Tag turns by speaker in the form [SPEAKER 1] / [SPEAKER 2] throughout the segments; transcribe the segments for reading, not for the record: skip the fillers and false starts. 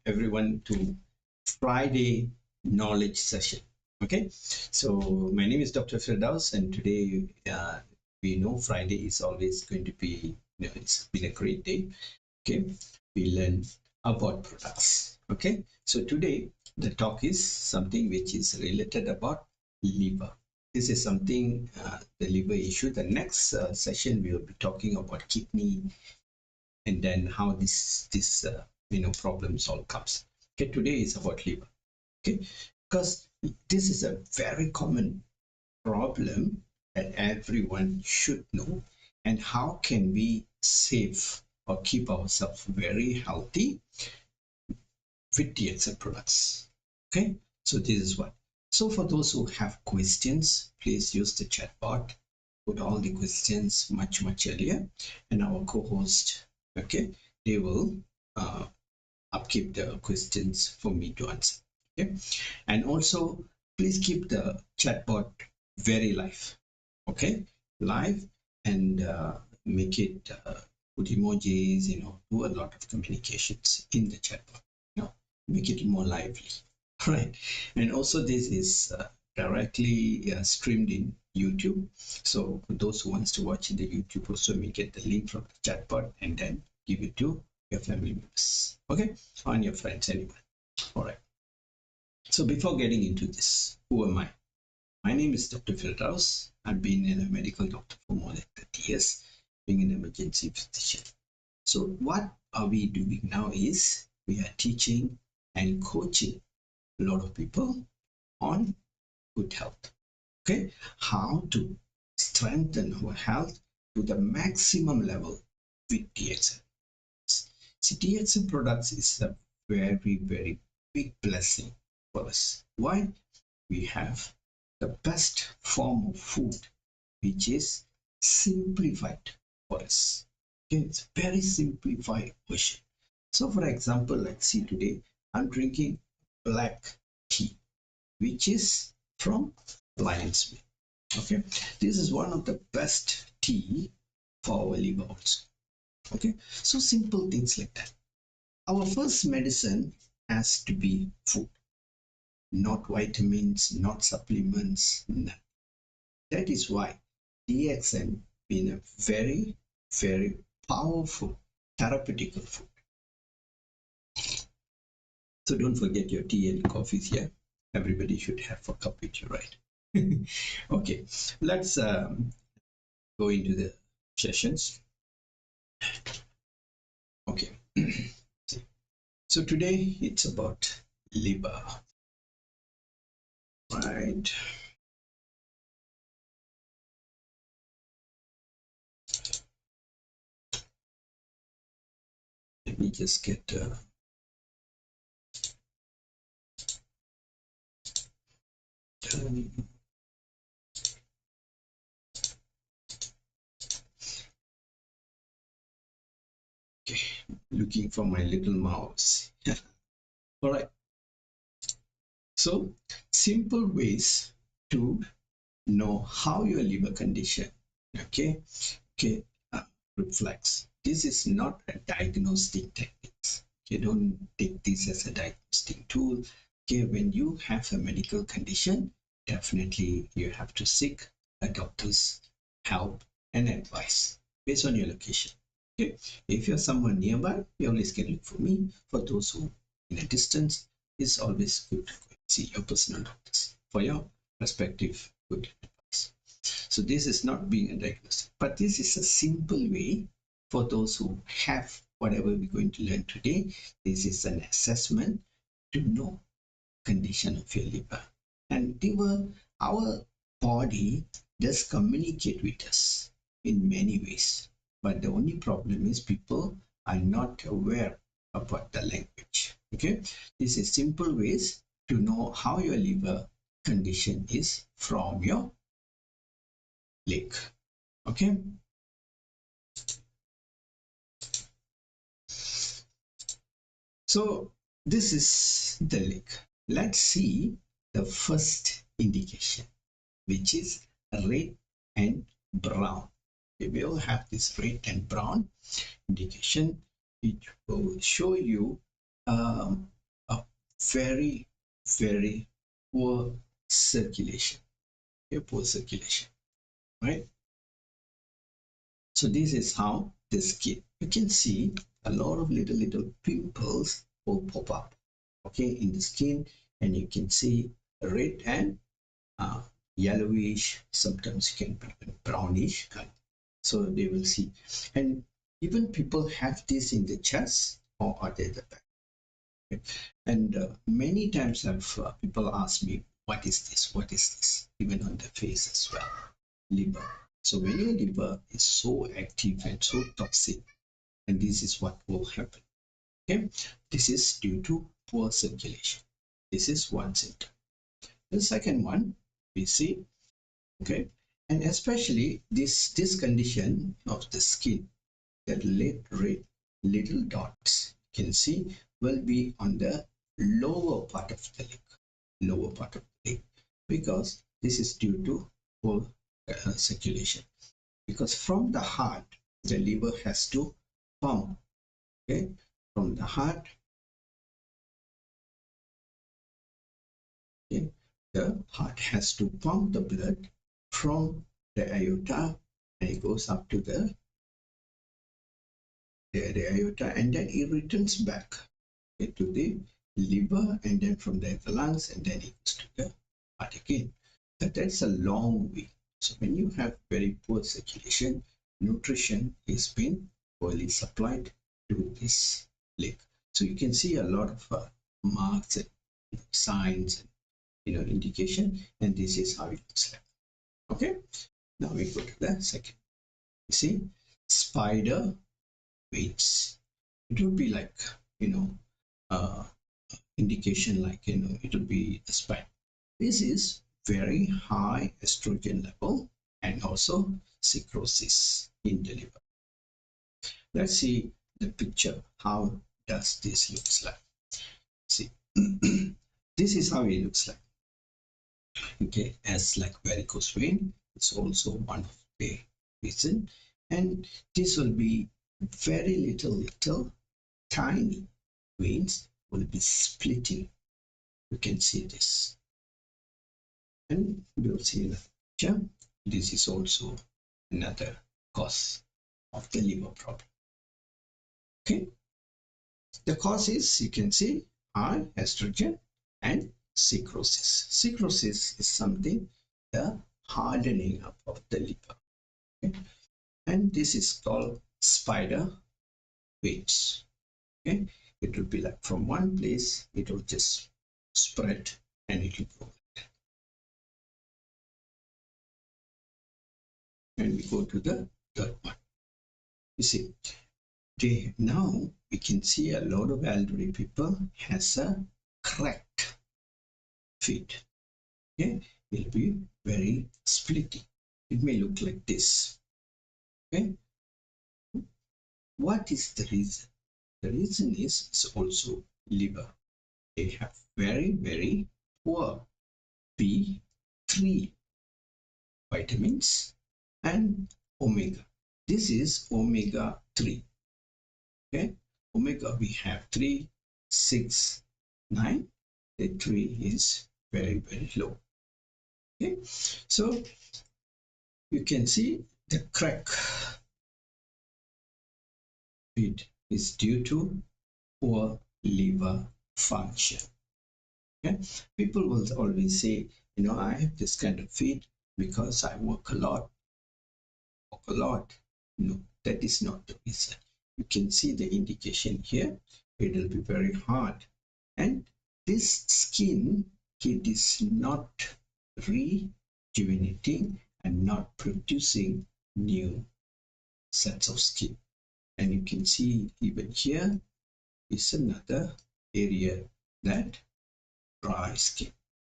[SPEAKER 1] everyone to Friday knowledge session. Okay, so my name is Dr. Firdaus, and today we know Friday is always going to be, it's been a great day. Okay, we learn about products. Okay, so today the talk is something which is related about liver. This is something, the liver issue. The next session we will be talking about kidney, and then how this problem all comes. Okay, today is about liver. Okay, because this is a very common problem that everyone should know, and how can we save or keep ourselves very healthy with DXN products. Okay, so this is what. So for those who have questions, please use the chat box. Put all the questions much earlier, and our co-host, okay, they will upkeep the questions for me to answer. Okay, and also please keep the chatbot very live. Okay, live, and make it put emojis. Do a lot of communications in the chatbot. Make it more lively. Right, and also this is directly streamed in YouTube. So for those who wants to watch in the YouTube, also we get the link from the chatbot and then give it to your family members. Okay, on your friends, anyone. All right. So before getting into this, who am I? My name is Dr. Firdaus. I've been a medical doctor for more than 30 years, being an emergency physician. So what are we doing now is we are teaching and coaching a lot of people on good health. Okay, how to strengthen our health to the maximum level with DXN. See, DXN products is a very big blessing for us. Why? We have the best form of food, which is simplified for us. Okay, it's a very simplified version. So for example, let's see, today I'm drinking black tea, which is from lion's mane. Okay, this is one of the best tea for our liver also. Okay, so simple things like that. Our first medicine has to be food, not vitamins, not supplements, none. That is why DXN being a very powerful therapeutical food. So don't forget your tea and coffees here. Everybody should have a cup with you, right? Okay, let's go into the sessions. Okay, so today it's about liver, right? Let me just get okay, looking for my little mouse. All right, so simple ways to know how your liver condition, okay, reflects. This is not a diagnostic technique. Okay, don't take this as a diagnostic tool. Okay, when you have a medical condition, definitely you have to seek a doctor's help and advice based on your location. Okay, if you're somewhere nearby, you always can look for me. For those who in a distance, it's always good to see your personal doctors for your respective good advice. So this is not being a diagnosis, but this is a simple way for those who have whatever we're going to learn today. This is an assessment to know condition of your liver. And liver, our body does communicate with us in many ways, but the only problem is people are not aware about the language. Okay, this is simple ways to know how your liver condition is from your leg. Okay, so this is the leg. Let's see the first indication, which is red and brown. We will have this red and brown indication, which will show you a very, very poor circulation. A poor circulation, right? So this is how the skin. You can see a lot of little pimples will pop up, okay, in the skin, and you can see red and uh, yellowish. Sometimes you can be brownish color. So they will see, and even people have this in the chest or at the back. Okay? And many times people ask me, what is this? What is this? Even on the face as well, liver. So when your liver is so active and so toxic, and this is what will happen. Okay, this is due to poor circulation. This is one symptom. The second one we see, okay, and especially this condition of the skin, that red little dots you can see will be on the lower part of the leg, lower part of the leg, because this is due to poor circulation. Because from the heart, the liver has to pump, okay, from the heart, okay, the heart has to pump the blood from the aorta, and it goes up to the aorta, and then it returns back, okay, to the liver, and then from there the lungs, and then it goes to the heart again. But that's a long way. So when you have very poor circulation, nutrition is being poorly supplied to this leg. So you can see a lot of marks and signs and indication, and this is how it looks like. Okay, now we go to the second. You see, spider veins. It would be like indication like it will be a spine. This is very high estrogen level and also cirrhosis in the liver. Let's see the picture. How does this looks like? See, this is how it looks like. Okay, as like varicose vein, it's also one of the reason, and this will be very little tiny veins will be splitting. You can see this, and we'll see in the picture. This is also another cause of the liver problem. Okay, the cause is, you can see, high estrogen and cirrhosis. Cirrhosis is something, the hardening up of the liver. Okay? And this is called spider veins. Okay, it will be like from one place, it will just spread and it will go. And we go to the third one. You see, now we can see a lot of elderly people has a cracked feet. Okay, it will be very splitty. It may look like this. Okay, what is the reason? The reason is also liver. They have very poor B3 vitamins and omega. This is omega 3. Okay, omega we have 3, 6, 9. The 3 is very low. Okay, so you can see the crack feet is due to poor liver function. Okay, people will always say, I have this kind of feet because I work a lot. No, that is not the reason. You can see the indication here. It will be very hard, and this skin, it is not rejuvenating and not producing new sets of skin. And you can see even here is another area that dry skin.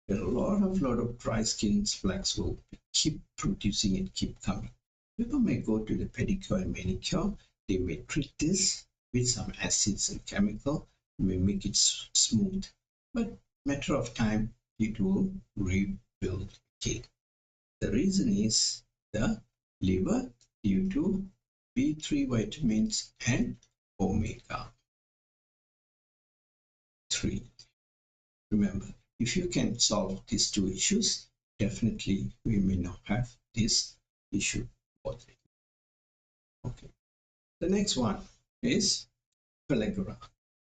[SPEAKER 1] There are a lot of dry skin flags will keep producing and keep coming. People may go to the pedicure and manicure. They may treat this with some acids and chemical, may make it smooth, but matter of time it will rebuild again. The reason is the liver due to B3 vitamins and omega. B3. Remember, if you can solve these two issues, definitely we may not have this issue bothering. Okay. The next one is pellagra.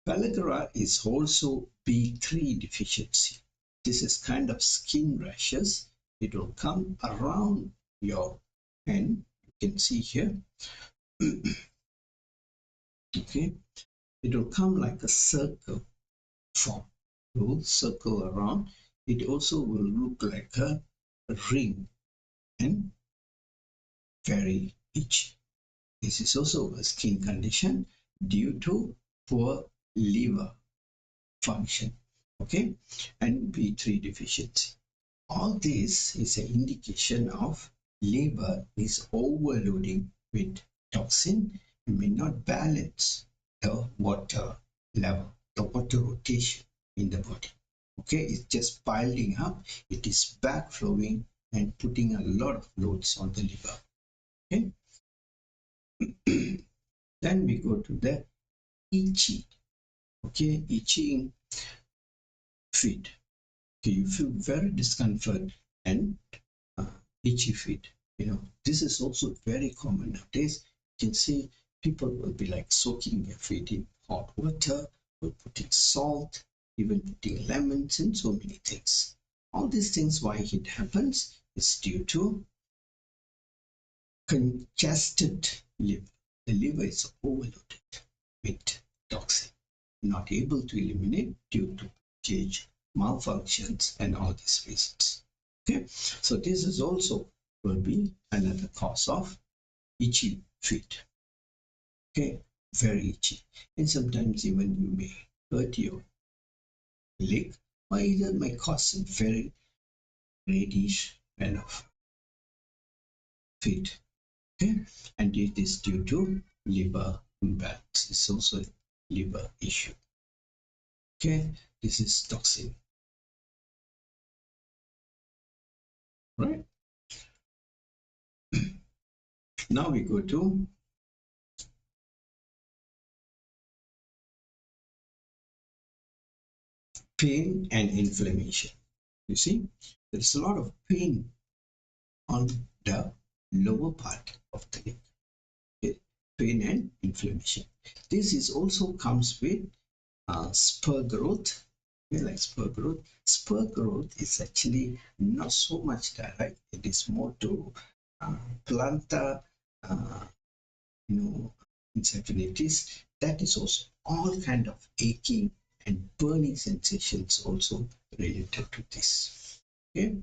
[SPEAKER 1] Pellagra is also B3 deficiency. This is kind of skin rashes. It will come around your hand. You can see here. Okay. It will come like a circle form. It will circle around. It also will look like a ring and very itchy. This is also a skin condition due to poor liver function, okay, and B3 deficiency. All this is an indication of liver is overloading with toxin and may not balance the water level, the water rotation in the body. Okay, it's just piling up, it is backflowing and putting a lot of loads on the liver. Okay. Then we go to the itchy. Okay, itching feet. Okay, you feel very discomfort and itchy feet. This is also very common nowadays. You can see people will be like soaking their feet in hot water, or putting salt, even putting lemons and so many things. All these things, why it happens is due to congested liver. The liver is overloaded with toxin, not able to eliminate due to pH malfunctions and all these reasons. Okay, so this is also will be another cause of itchy feet. Okay, very itchy, and sometimes even you may hurt your leg, or either may cause some very reddish kind of feet. Okay, and it is due to liver imbalance. It's also a liver issue. Okay, this is toxin. Right. Now we go to pain and inflammation. You see, there's a lot of pain on the lower part of the leg. Okay? Pain and inflammation. This is also comes with spur growth. Okay, like spur growth. Spur growth is actually not so much direct. It is more to plantar, encephalitis. That is also all kind of aching and burning sensations also related to this. Okay,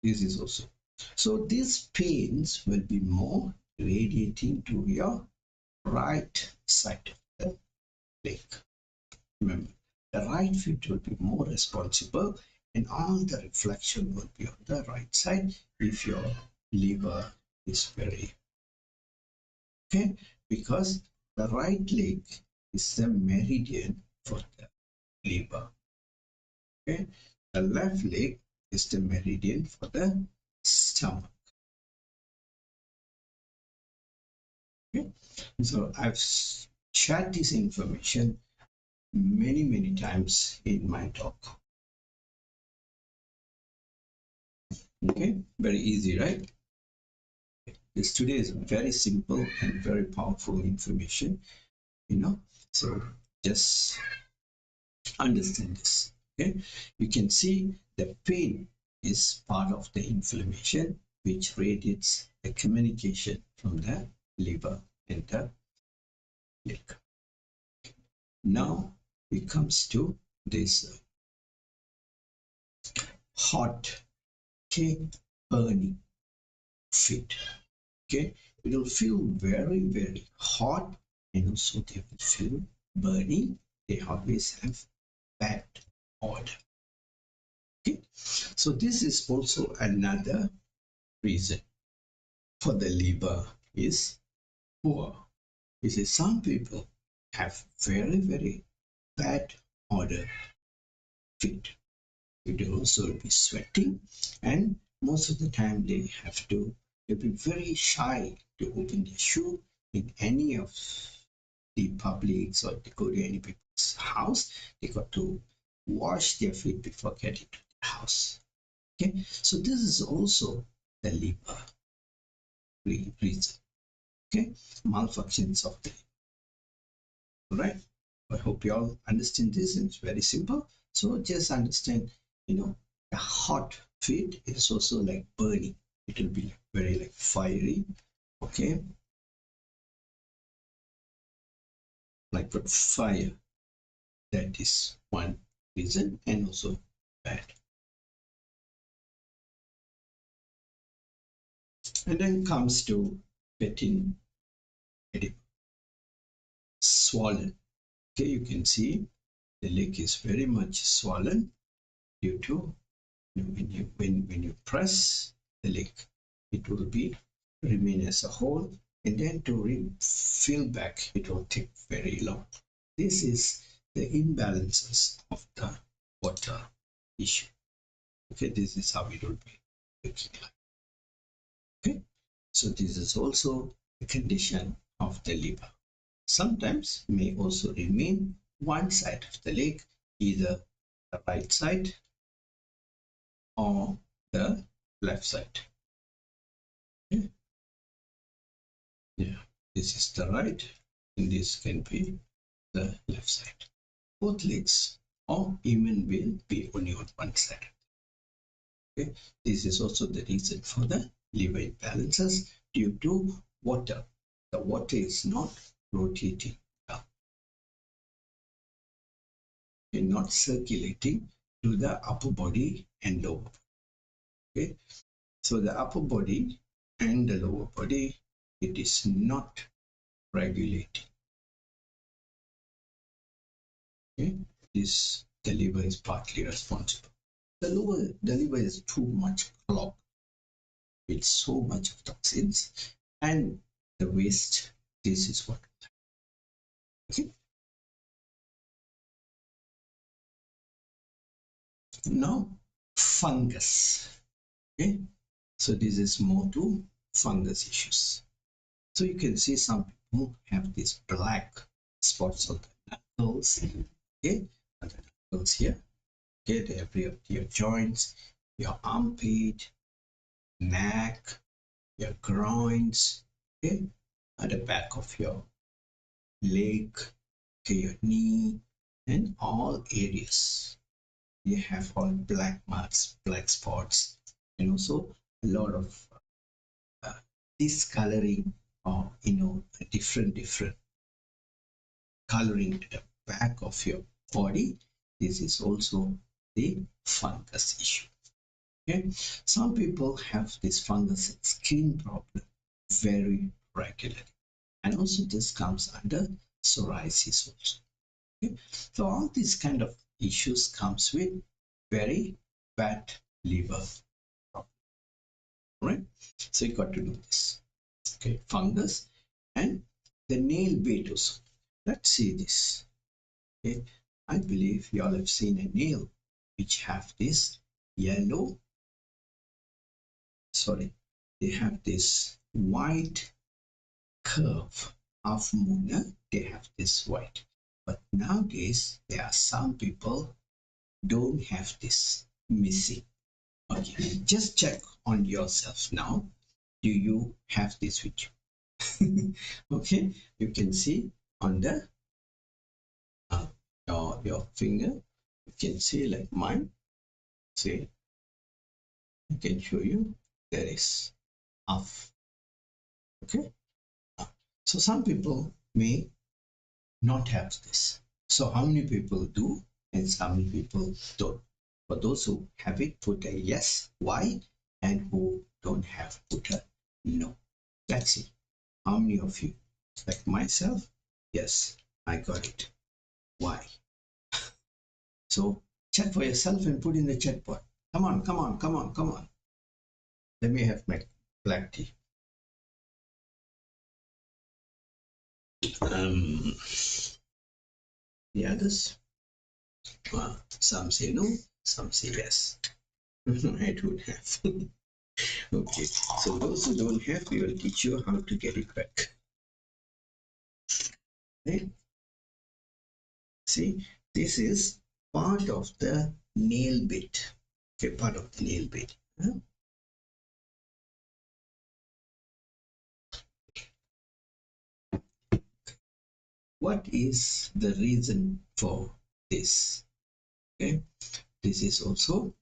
[SPEAKER 1] this is also. So these pains will be more radiating to your right side of the leg. Remember, the right foot will be more responsible and all the reflection will be on the right side if your liver is very okay, because the right leg is the meridian for the liver. Okay, the left leg is the meridian for the stomach. Okay, so I've shared this information many times in my talk. Okay, very easy, right? This today is very simple and very powerful information, so just understand this. Okay, you can see the pain is part of the inflammation which radiates the communication from the liver and the leg. Now it comes to this hot, burning feet. Okay, it will feel very hot, and also they will feel burning. They always have bad odor. Okay, so this is also another reason for the liver is poor. You see, some people have very bad odor feet. It will also be sweating, and most of the time they'll be very shy to open their shoe in any of the public or they go to any people's house, they got to wash their feet before getting to the house. Okay, so this is also the liver reason. Okay, malfunctions of the liver, right? I hope you all understand this, and it's very simple. So just understand, a hot feet is also like burning. It will be very like fiery. Okay, like put fire. That is one reason, and also bad. And then comes to getting swollen. Okay, you can see the leg is very much swollen due to when you press the leg, it will be remain as a whole, and then to fill back, it will take very long. This is the imbalances of the water issue. Okay, this is how it will be looking like. Okay, so this is also a condition of the liver. Sometimes may also remain one side of the leg, either the right side or the left side. Okay. Yeah, this is the right, and this can be the left side. Both legs, or even will be only on one side. Okay, this is also the reason for the liver imbalances due to water. The water is not rotating down, and not circulating to the upper body and lower body. Okay, so the upper body and the lower body, it is not regulating. Okay, this the liver is partly responsible. The liver is too much clogged with so much of toxins and the waste. This is what. Okay. Now fungus. Okay, so this is more to fungus issues. So you can see some people have these black spots on the knuckles. Okay, on the knuckles here. Okay, they have your joints, your armpit, neck, your groins, okay, at the back of your leg, okay, your knee, and all areas. You have all black marks, black spots, and also a lot of uh, discoloring or different coloring at the back of your body. This is also the fungus issue. Okay, some people have this fungus and skin problem very regularly, and also this comes under psoriasis also. Okay, so all these kind of issues comes with very bad liver problem, right? So you got to do this. Okay, fungus and the nail bait also. Let's see this. Okay, I believe you all have seen a nail which have this yellow, sorry, they have this white curve of moon. They have this white, but nowadays there are some people don't have this, missing. Okay, just check on yourself now. Do you have this with you? Okay, you can see on the your finger, you can see like mine. See, I can show you. There is off. Okay, so some people may not have this. So how many people do, and how many people don't? For those who have it, put a yes, why, and who don't have, put a no. Let's see. How many of you, like myself, yes, I got it. Why? So check for yourself and put in the chat box. Come on, come on, come on, come on. Let me have my black tea. The others, some say no, some say yes. I don't have. Okay, so those who don't have, we will teach you how to get it back. Right? See, this is part of the nail bit. Okay, part of the nail bit. Huh? What is the reason for this? Okay, this is also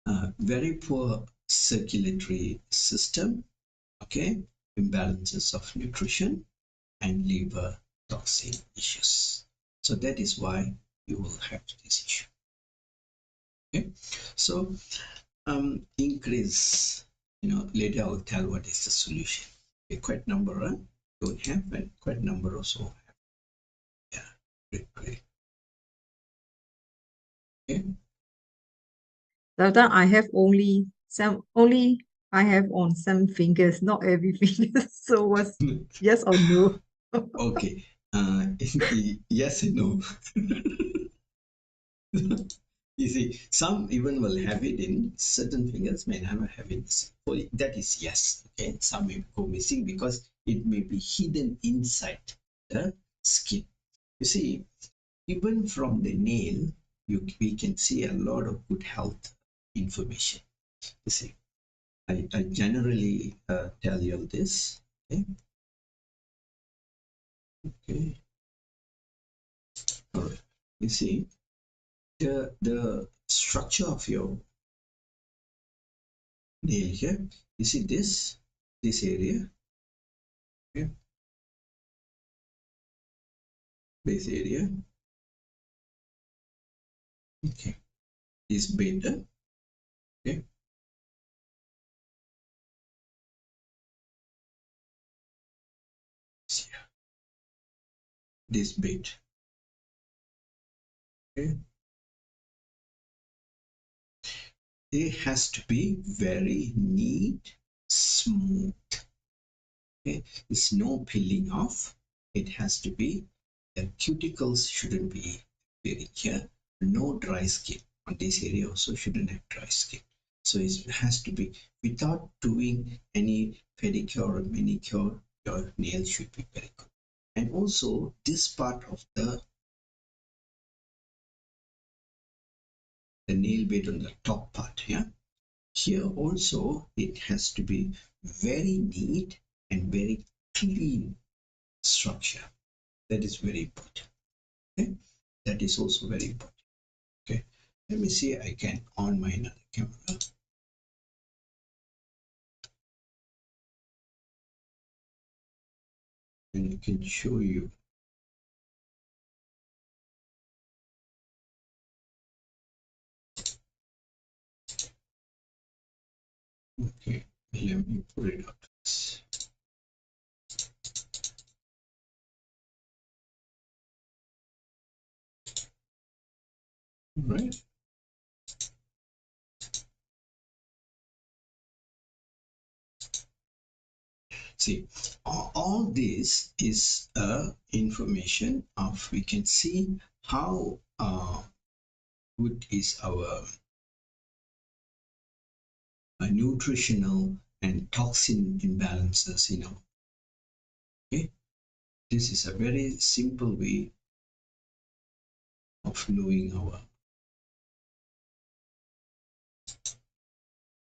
[SPEAKER 1] a very poor circulatory system. Okay, imbalances of nutrition and liver toxin issues. So that is why you will have this issue. Okay, so increase, later I'll tell what is the solution. A quite number don't have, and quite number also have. Yeah, great. Okay.
[SPEAKER 2] Doctor, I have I have on some fingers, not every finger. So what's yes or no?
[SPEAKER 1] Okay. Yes and no. You see, some even will have it in certain fingers, may never have it. So that is yes. Okay. Some may go missing because it may be hidden inside the skin. You see, even from the nail, we can see a lot of good health information. You see, I generally tell you this. Okay. Okay. All right. You see, the structure of your nail here. You see this area. Okay. Base area. Okay. Is beta. Okay. See, this bit. Okay. It has to be very neat, smooth. Okay. It's no peeling off. It has to be, the cuticles shouldn't be appearing here. No dry skin on this area also shouldn't have dry skin. So it has to be, without doing any pedicure or manicure, your nail should be very good. And also this part of the nail bed on the top part here. Here also it has to be very neat and very clean structure. That is very important. Okay? That is also very important. Okay, let me see. I can on my another camera and I can show you. Okay, let me put it up. All right. See, all this is information of, we can see how good is our nutritional and toxin imbalances. Okay, this is a very simple way of knowing our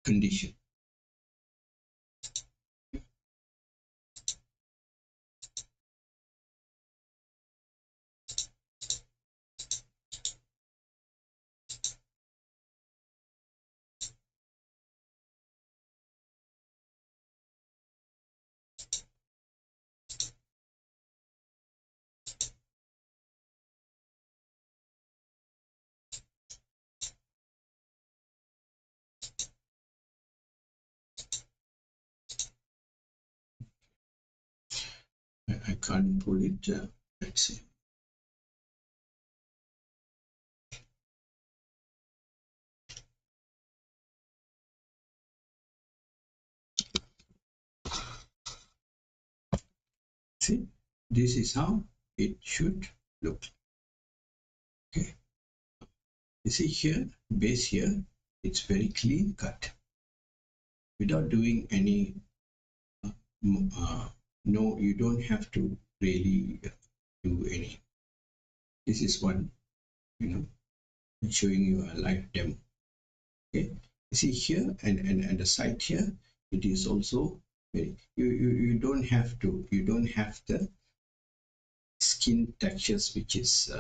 [SPEAKER 1] condition. I can't pull it. Let's see. See, this is how it should look. Okay, you see here, base here, it's very clean cut without doing any no, you don't have to really do any. This is one, showing you a live demo. Okay, you see here and the side here, it is also very, you don't have the skin textures which is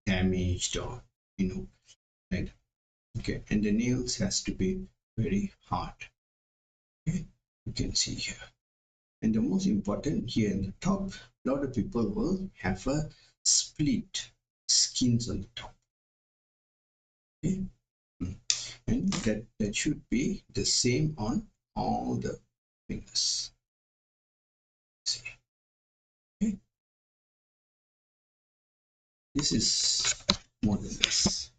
[SPEAKER 1] damaged or right. Okay, and the nails has to be very hard. Okay, you can see here. And the most important here in the top, a lot of people will have a split skins on the top. Okay, and that should be the same on all the fingers. See. Okay, this is more than this.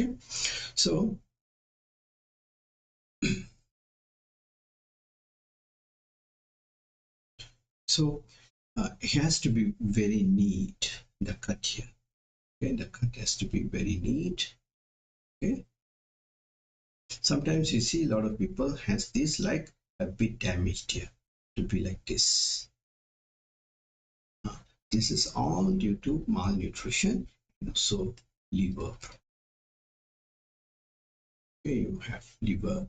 [SPEAKER 1] Okay, so it has to be very neat, the cut here. Okay, the cut has to be very neat. Okay, sometimes you see a lot of people has this like a bit damaged here, to be like this. This is all due to malnutrition and also liver. Okay, you have liver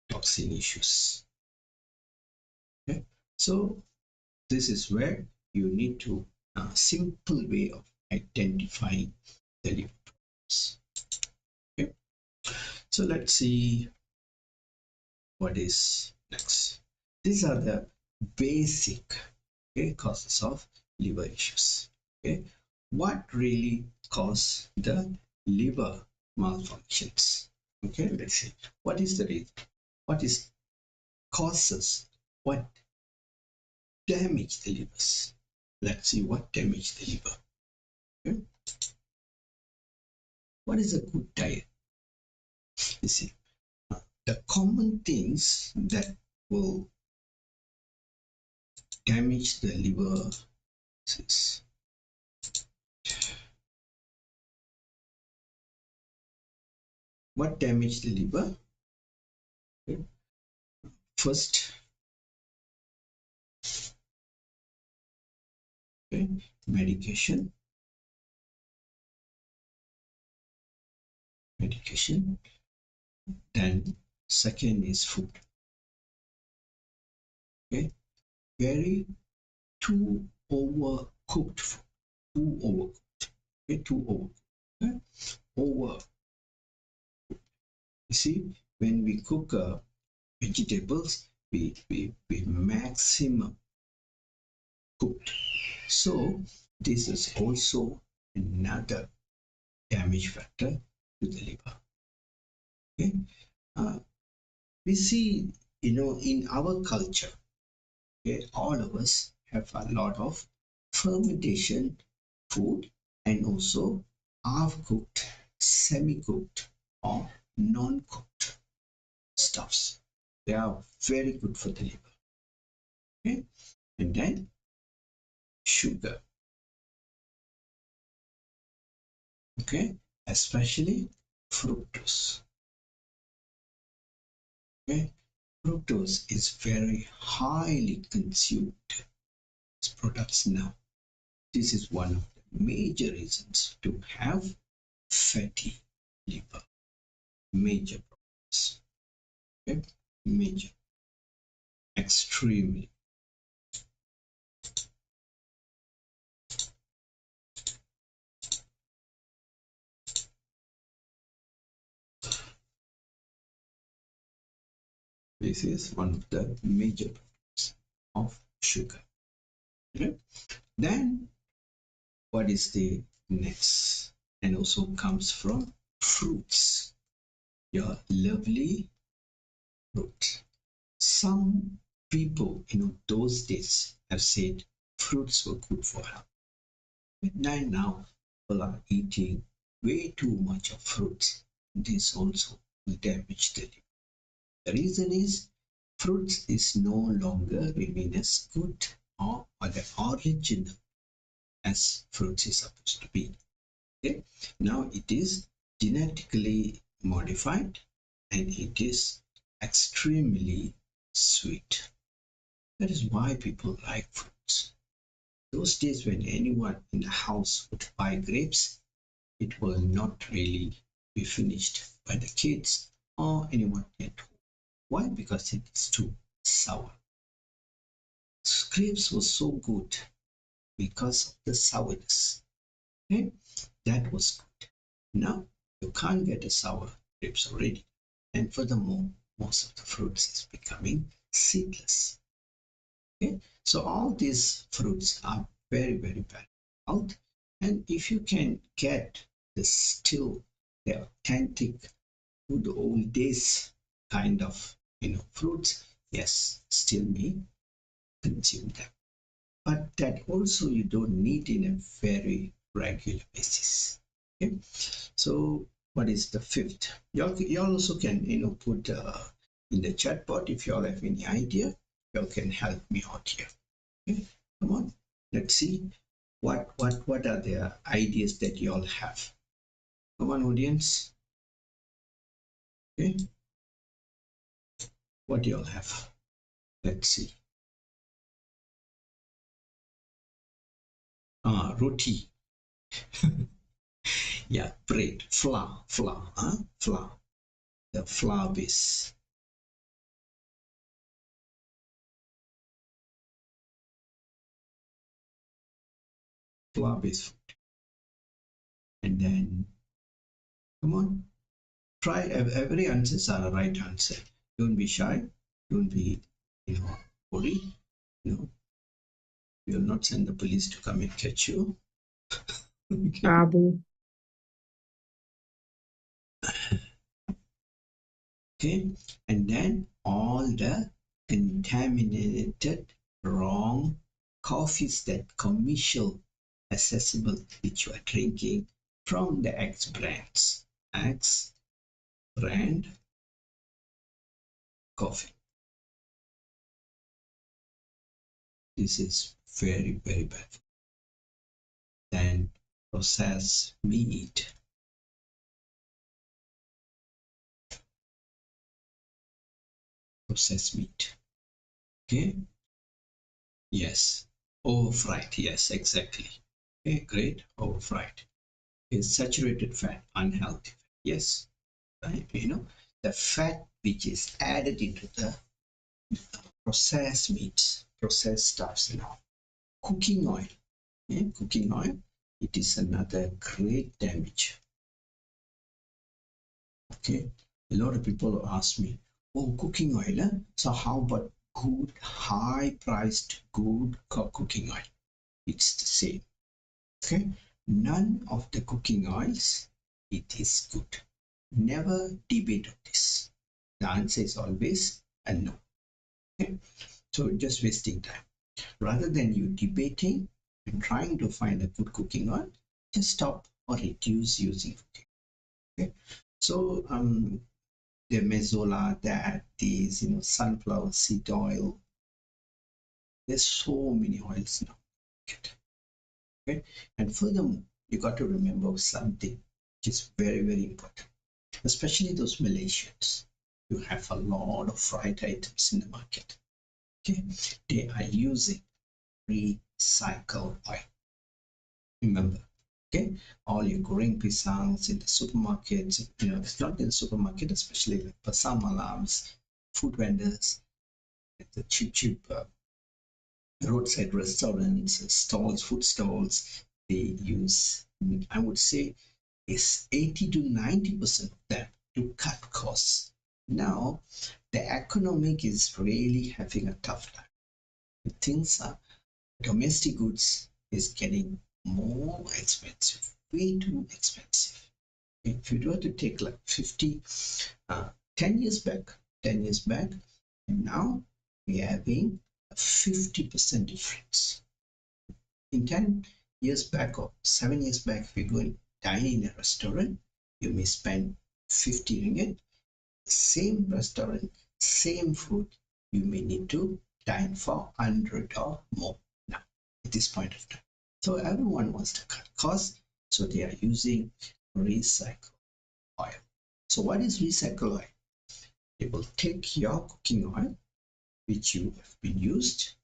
[SPEAKER 1] toxin issues. Okay, so this is where you need to simple way of identifying the liver problems. Okay, so let's see what is next. These are the basic causes of liver issues. Okay, what really cause the liver malfunctions? Okay, let's see what is the reason, what is causes, what damage the livers. Let's see what damage the liver. Okay, what is a good diet? You see, the common things that will damage the liver is what damage the liver. Okay. First, okay, medication. Then second is food. Okay, very too overcooked food, too overcooked. Okay, too overcooked. Okay? Over. You see, when we cook vegetables, we maximum cooked. So this is also another damage factor to the liver. Okay, we see, in our culture, okay, all of us have a lot of fermentation food and also half cooked, semi cooked, or non cooked stuffs. They are very good for the liver. Okay, and then sugar. Okay, especially fructose. Okay, fructose is very highly consumed as products now. This is one of the major reasons to have fatty liver. Major problems. Okay, major, extremely. This is one of the major problems of sugar. Okay? Then what is the next? And also comes from fruits. Your lovely fruit. Some people, those days have said fruits were good for health. But now people are eating way too much of fruits. This also will damage the liver. The reason is fruits is no longer remain as good or the original as fruits is supposed to be. Okay, now it is genetically modified and it is extremely sweet. That is why people like fruits. Those days when anyone in the house would buy grapes, it will not really be finished by the kids or anyone at home. Why? Because it is too sour. Grapes were so good because of the sourness. Okay? That was good. Now you can't get a sour grapes already. And furthermore, most of the fruits is becoming seedless. Okay? So all these fruits are very, very bad health. And if you can get the authentic good old days kind of fruits, yes, still may consume them. But that also you don't need in a very regular basis. Okay, so what is the fifth? Y'all also can put in the chat box if y'all have any idea. Y'all can help me out here. Okay, come on, let's see what are the ideas that y'all have. Come on, audience. Okay, what do y'all have? Let's see. Roti. Yeah, bread, flour, flour. The flour base. Flour base food. And then, come on, try every answers are the right answer. Don't be shy. Don't be, worried. We will not send the police to come and catch you. Okay.
[SPEAKER 2] Abu.
[SPEAKER 1] Okay, and then all the contaminated, wrong coffees that commercial accessible which you are drinking from the X brands. X brand coffee. This is very, very bad. Then processed meat. Processed meat. Okay. Yes. Overfried. Yes, exactly. Okay, great. Overfried. Is saturated fat unhealthy? Yes. Right. The fat which is added into the processed meats, processed stuffs, cooking oil. Cooking oil, it is another great damage. Okay, a lot of people ask me, oh, cooking oil, so how about good, high priced, good cooking oil? It's the same. Okay, none of the cooking oils, it is good. Never debate on this. The answer is always a no. Okay, so just wasting time. Rather than you debating and trying to find a good cooking oil, just stop or reduce using cooking. Okay, so the mesola, that is sunflower seed oil. There's so many oils now. Okay, and furthermore, you got to remember something which is very, very important, especially those Malaysians. You have a lot of fried items in the market. Okay, they are using recycled oil. Remember, okay, all your goreng pisangs in the supermarkets, it's not in the supermarket, especially like pasar malams, food vendors, the cheap roadside restaurants, stalls, food stalls, they use, I would say, is 80 to 90% of them to cut costs. Now, the economic is really having a tough time. Things are, domestic goods is getting more expensive, way too expensive. If you were to take like 10 years back, and now we're having a 50% difference. In 10 years back or 7 years back, if you go and dine in a restaurant, you may spend 50 ringgit. Same restaurant, same food, you may need to dine for 100 or more now at this point of time. So everyone wants to cut costs, so they are using recycled oil. So what is recycled oil? They will take your cooking oil, which you have been used,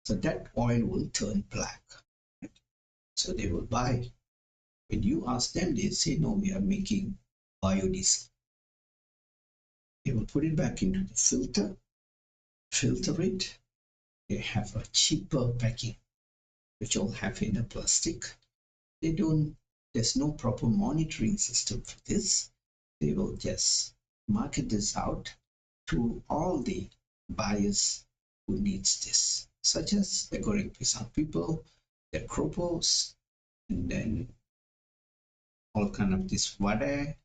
[SPEAKER 1] so that oil will turn black. Right? So they will buy. When you ask them, they say, no, we are making biodiesel. They will put it back into the filter it. They have a cheaper packing, which will have in a plastic. There's no proper monitoring system for this. They will just market this out to all the buyers who needs this, such as the goreng pisang people, the kropos, and then all kind of this vada,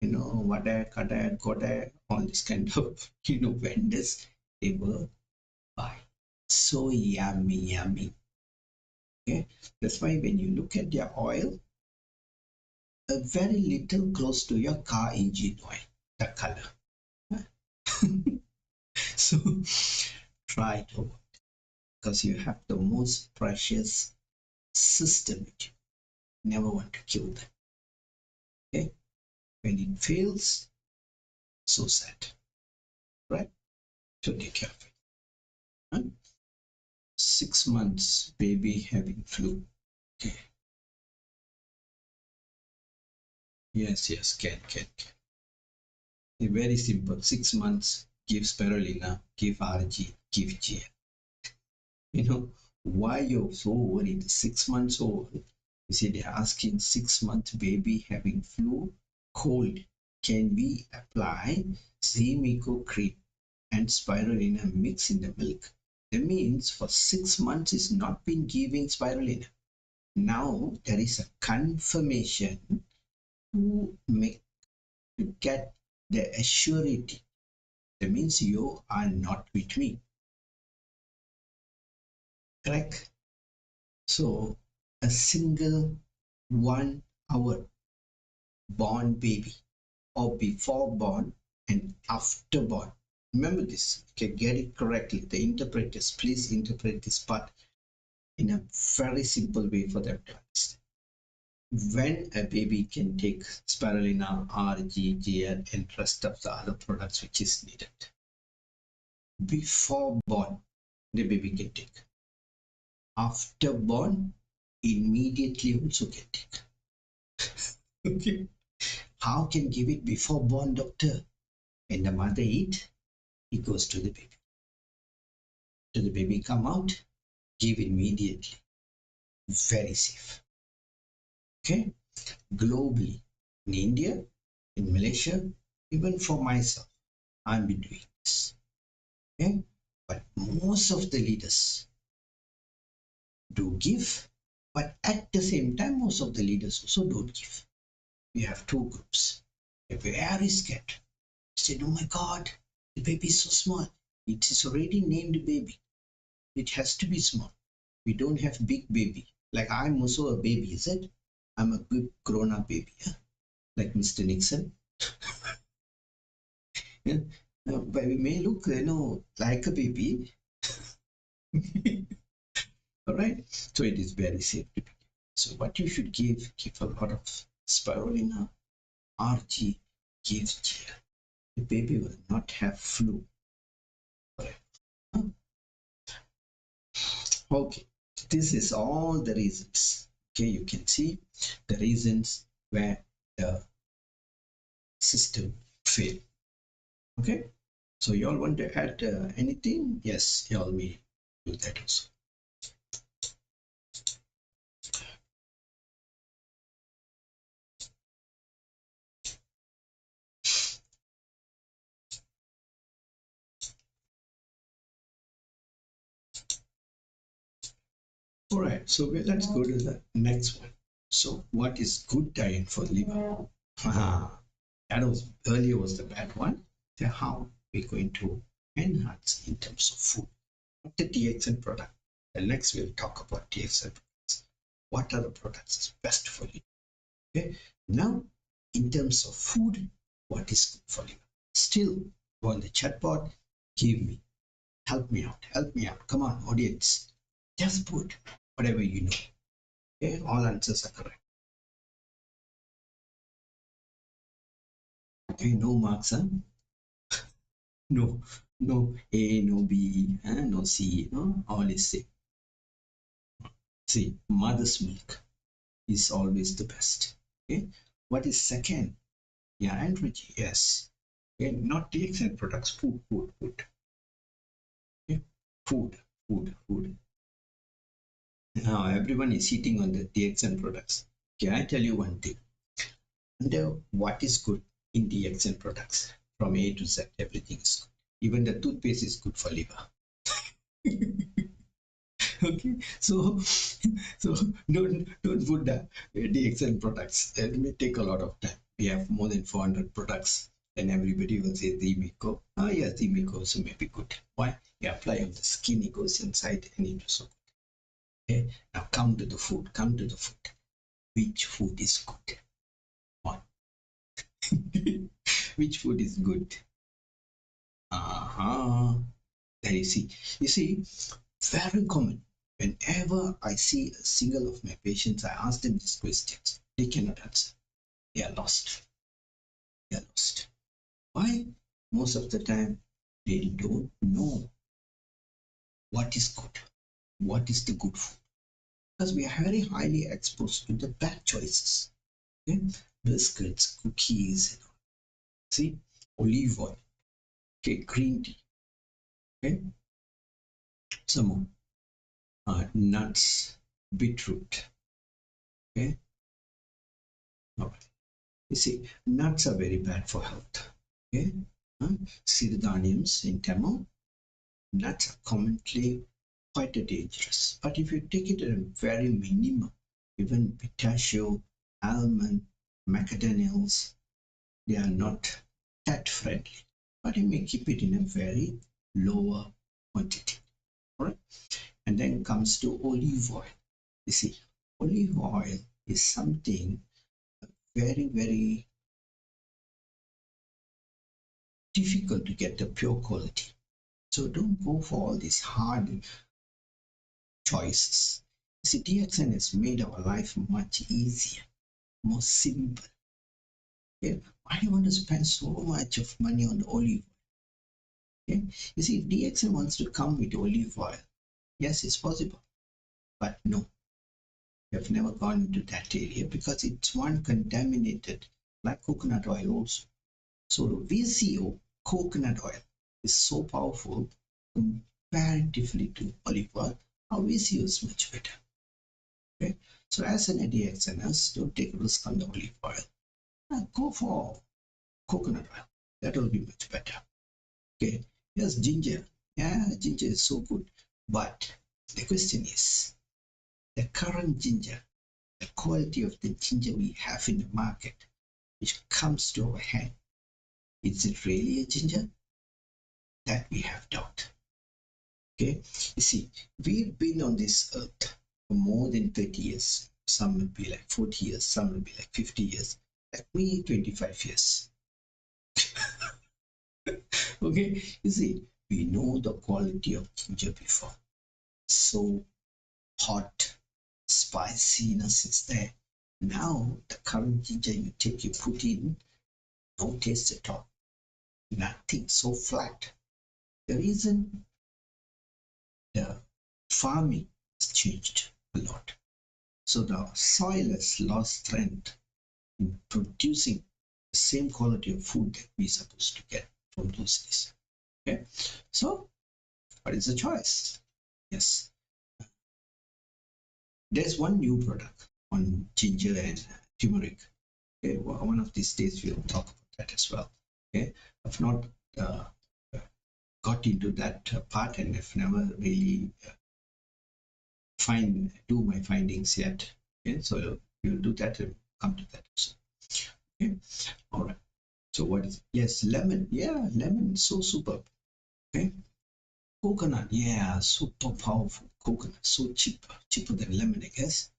[SPEAKER 1] kada, koda, all this kind of, vendors, they will buy. So yummy. Okay, that's why when you look at their oil, a very little close to your car engine oil, the color. So try to, because you have the most precious system. You never want to kill them. Okay, when it fails, so sad, right? So take care of it. Right? 6 months, baby having flu. Okay. Yes, can. Very simple. 6 months, give spirulina, give RG, give GL. Why you're so worried? 6 months old. You see, they're asking 6 month baby having flu, cold. Can we apply Zimico cream and spirulina mix in the milk? That means for 6 months it's not been giving spirulina. Now there is a confirmation to get the assurity. That means you are not with me. Correct? So a single 1 hour born baby, or before born and after born. Remember this, okay, get it correctly. The interpreters, please interpret this part in a very simple way for them to understand. When a baby can take spirulina, RG, GL, and rest of the other products which is needed. Before born, the baby can take. After born, immediately also can take. Okay. How can give it before born, doctor? When the mother eat, it goes to the baby. So the baby come out, give immediately. Very safe. Okay. Globally, in India, in Malaysia, even for myself, I've been doing this. Okay. But most of the leaders do give, but at the same time, most of the leaders also don't give. We have two groups. They're very scared. They said, oh my God, the baby is so small. It is already named baby. It has to be small. We don't have big baby. Like I'm also a baby, is it? I'm a good grown-up baby, yeah? Like Mr. Nixon. Yeah? But we may look, like a baby. All right. So it is very safe to be. So what you should give a lot of spirulina, RG, give GL. The baby will not have flu. Right. Huh? Okay. This is all the reasons. Okay, you can see the reasons where the system failed. Okay. So you all want to add anything? Yes, you all may do that also. All right, so let's go to the next one. So what is good diet for liver? That was earlier was the bad one. So how we're going to enhance in terms of food, not the DXN product. And next we'll talk about DXN products. What are the products is best for you? Okay. Now, in terms of food, what is good for liver? Still, go on the chatbot, give me, help me out. Come on, audience, just put whatever you know. Okay, all answers are correct. Okay, no marks, huh? No, no A, no B, no C, no, all is same. See, mother's milk is always the best. Okay, what is second? Yeah, energy, yes. Okay, not DXN products, food. Okay, food, food. Now everyone is eating on the DXN products. Can I tell you one thing? Under what is good in DXN products? From A to Z, everything is good. Even the toothpaste is good for liver. Okay, so don't put the DXN products. It may take a lot of time. We have more than 400 products, and everybody will say Zimico. Oh yeah, Zimico also may be good. Why? You apply on the skin, it goes inside, and it also good. Okay, now come to the food. Come to the food. Which food is good? One. Which food is good? Uh-huh. There you see. You see, very common. Whenever I see a single of my patients, I ask them these questions. They cannot answer. They are lost. They are lost. Why? Most of the time, they don't know what is good. What is the good food? Because we are very highly exposed to the bad choices. Okay? Biscuits, cookies, and all. See, olive oil, okay, green tea, okay, some more nuts, beetroot, okay. All right. You see, nuts are very bad for health. Okay, Sirdaniums in Tamil, nuts are commonly quite dangerous. But if you take it at a very minimum, even pistachio, almond, macadamias, they are not that friendly. But you may keep it in a very lower quantity. All right. And then comes to olive oil. You see, olive oil is something very difficult to get the pure quality. So don't go for all these hard choices. See, DXN has made our life much easier, more simple. Okay? Why do you want to spend so much of money on the olive oil? Okay? You see, if DXN wants to come with olive oil, yes, it's possible. But no, we have never gone into that area because it's one contaminated like coconut oil also. So VCO, coconut oil, is so powerful comparatively to olive oil. Our VCO is much better. Okay? So as an DXNers, don't take a risk on the olive oil. Go for coconut oil. That will be much better. Okay. Yes, ginger. Yeah, ginger is so good. But the question is, the current ginger, the quality of the ginger we have in the market, which comes to our hand, is it really a ginger? That we have doubt. Okay. You see, we've been on this earth for more than 30 years. Some will be like 40 years, some will be like 50 years. Like me, 25 years. Okay, you see, we know the quality of ginger before. So hot, spiciness is there. Now, the current ginger you take, you put in, no taste at all. Nothing, so flat. The reason the farming has changed a lot. So the soil has lost strength in producing the same quality of food that we're supposed to get from those days. Okay, so what is the choice? Yes, there's one new product on ginger and turmeric. Okay, well, one of these days we'll talk about that as well. Okay, I've not uh, got into that part and I've never really do my findings yet. Okay, so we'll do that and come to that also. Okay, all right. So what is, yes, lemon. Yeah, lemon, so superb. Okay, coconut. Yeah, super powerful. Coconut, so cheaper than lemon, I guess.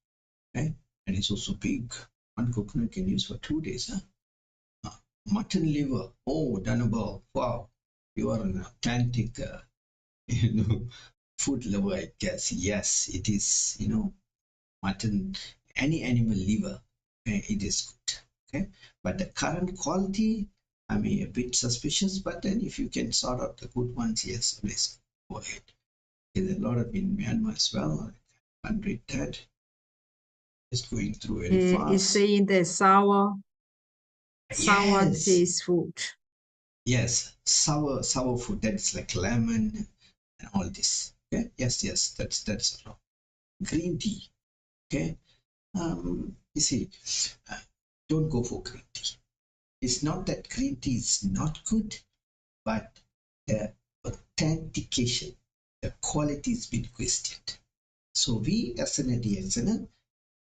[SPEAKER 1] Okay, and it's also big. One coconut can use for 2 days. Huh? Mutton liver. Oh, Danable. Wow, you are an authentic, you know, food lover, I guess. Yes, it is. Mutton, any animal liver, it is good. Okay, but the current quality, I mean, a bit suspicious, but then if you can sort out the good ones, yes, let's go ahead. There's a lot of in Myanmar as well. I can't read that. Just going through very
[SPEAKER 2] It's
[SPEAKER 1] fast.
[SPEAKER 2] saying that sour
[SPEAKER 1] Yes,
[SPEAKER 2] taste food.
[SPEAKER 1] yes, sour food. That's like lemon and all this. Okay, yes, that's wrong. Green tea. Okay, you see, uh, don't go for green tea. It's not that green tea is not good, but the authentication, the quality has been questioned. So we as an DXN,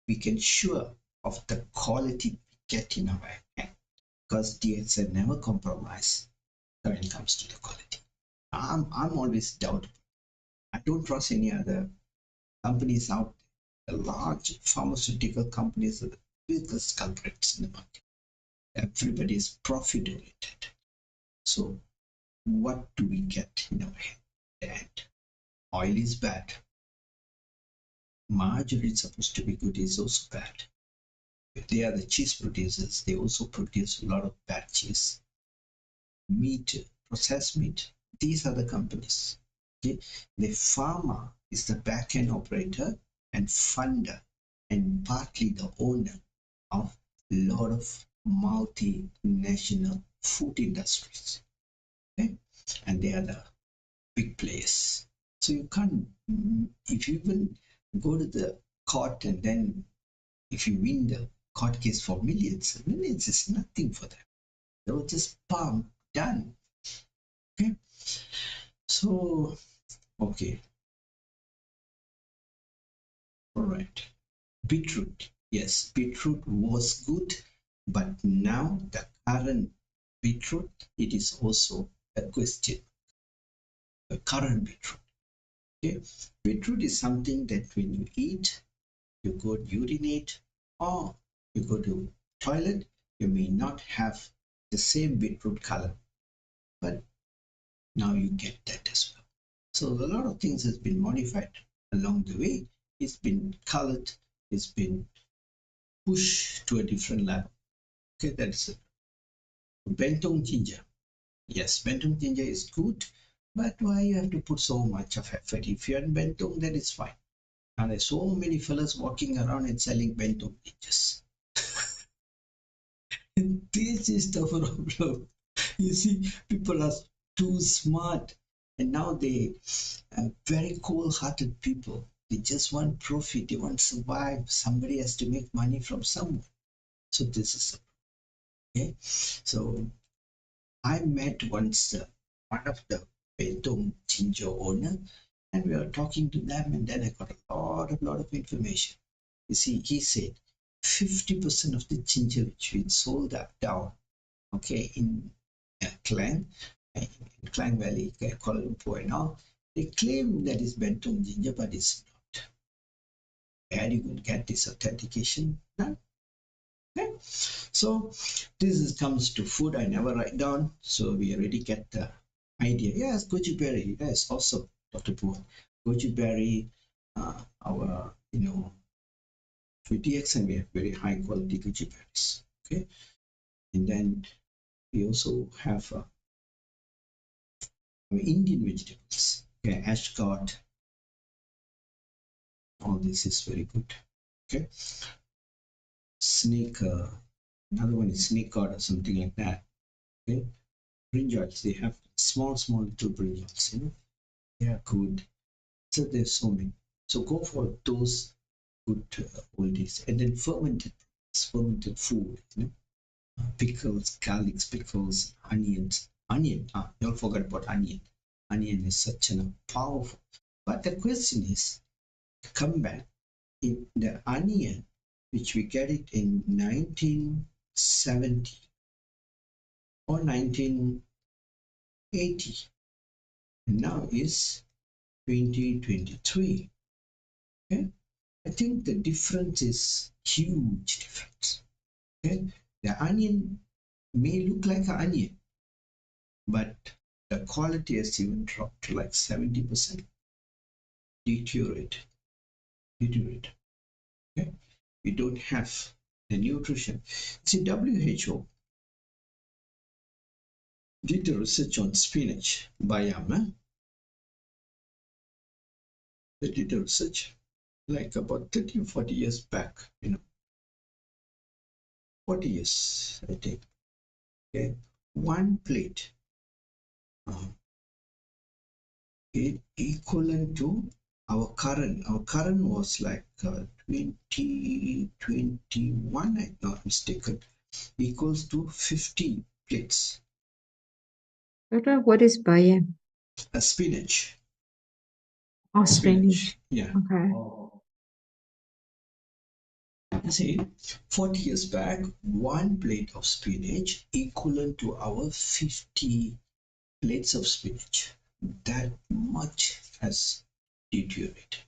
[SPEAKER 1] we can sure of the quality we get in our hand because DXN never compromise when it comes to the quality. I'm always doubtful. I don't trust any other companies out there. The large pharmaceutical companies are the biggest culprits in the market. Everybody is profit oriented. So what do we get in our hand? And oil is bad. Margarine is supposed to be good, is also bad. If they are the cheese producers, they also produce a lot of bad cheese. Meat, processed meat, these are the companies. Okay? The farmer is the back end operator and funder and partly the owner of a lot of multinational food industries. Okay? And they are the big players. So you can't, if you even go to the court and then if you win the court case for millions, millions is nothing for them. They were just pumped, done. Okay. So, okay. All right. Beetroot. Yes, beetroot was good, but now the current beetroot, it is also a question. The current beetroot. Okay. Beetroot is something that when you eat, you go urinate or you go to toilet, you may not have the same beetroot color, but now you get that as well. So a lot of things has been modified along the way. It's been colored, it's been pushed to a different level. Okay, that's it. Bentong ginger. Yes, bentong ginger is good, but why you have to put so much of effort? If you're in bentong, then it's fine. And there's so many fellas walking around and selling bentong gingers. This is the problem. You see, people are too smart, and now they are very cold-hearted people. They just want profit. They want to survive. Somebody has to make money from someone. So this is okay. So I met once one of the Bentong ginger owner, and we were talking to them, and then I got a lot of information. You see, he said 50% of the ginger which we sold up down, okay, in Klang, in Klang Valley, Kuala Lumpur and all, they claim that it's Bentong ginger, but it's not. Where you can get this authentication? None. Okay. So this comes to food. I never write down, so we already get the idea. Yes, goji berry. Yes, awesome, Dr. Puan. Goji berry, our for DXN we have very high quality goji berries. Okay, and then we also have Indian vegetables. Okay, ashgard. All this is very good. Okay, snake. Another one is snake god or something like that. Okay, brinjals. They have small little brinjals. They are good. So there's so many. So go for those good oldies, and then fermented food. Pickles, garlics, pickles, onions. Onion. You all forgot about onion. Onion is such a powerful. But the question is, come back in the onion, which we get it in 1970 or 1980, and now is 2023. Okay? I think the difference is huge difference. Okay? The onion may look like an onion, but the quality has even dropped to like 70%. Deteriorate. Okay? We don't have the nutrition. See, WHO did a research on spinach, bayam. They did a research like about 30 or 40 years back, 40 years, I think. Okay, one plate, uh, equivalent to our current was like 2021, I'm not mistaken, equals to 50 plates.
[SPEAKER 2] Doctor, what is bayam?
[SPEAKER 1] Spinach.
[SPEAKER 2] Oh, spinach.
[SPEAKER 1] Yeah.
[SPEAKER 2] Okay.
[SPEAKER 1] You see, 40 years back, one plate of spinach equivalent to our 50 plates of spinach. That much has deteriorated.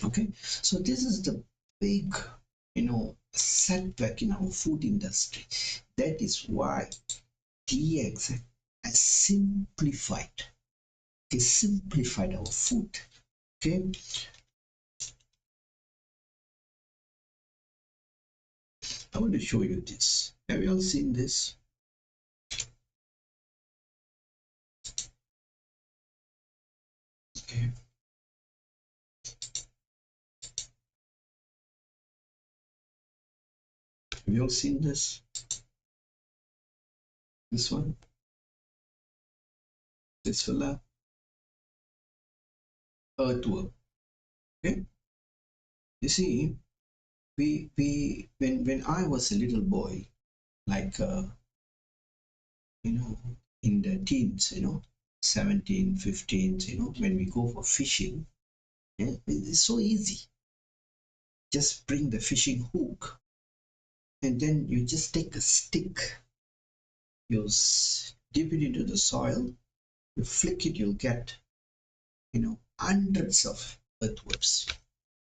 [SPEAKER 1] Okay, so this is the big, setback in our food industry. That is why DXN has simplified our food. Okay, I want to show you this. Have you all seen this? Okay. Have you all seen this? This one? This fella? Earthworm. Okay. You see, when I was a little boy, like in the teens, 17, 15, when we go for fishing, yeah, it's so easy. Just bring the fishing hook, and then you just take a stick, you dip it into the soil, you flick it, you'll get, hundreds of earthworms.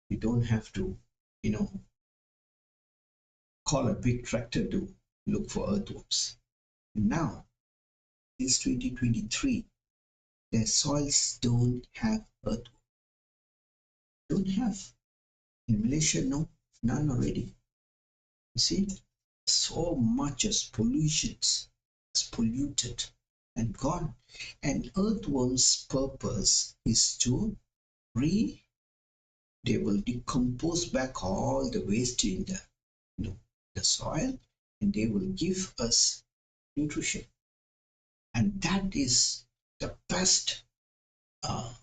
[SPEAKER 1] You don't have to, you know, call a big tractor to look for earthworms. Now, it's 2023. The soils don't have earthworms. Don't have. In Malaysia, no, none already. You see, so much as pollutions, is polluted and gone. And earthworms' purpose is to re they will decompose back all the waste in the soil, and they will give us nutrition. And that is the best uh,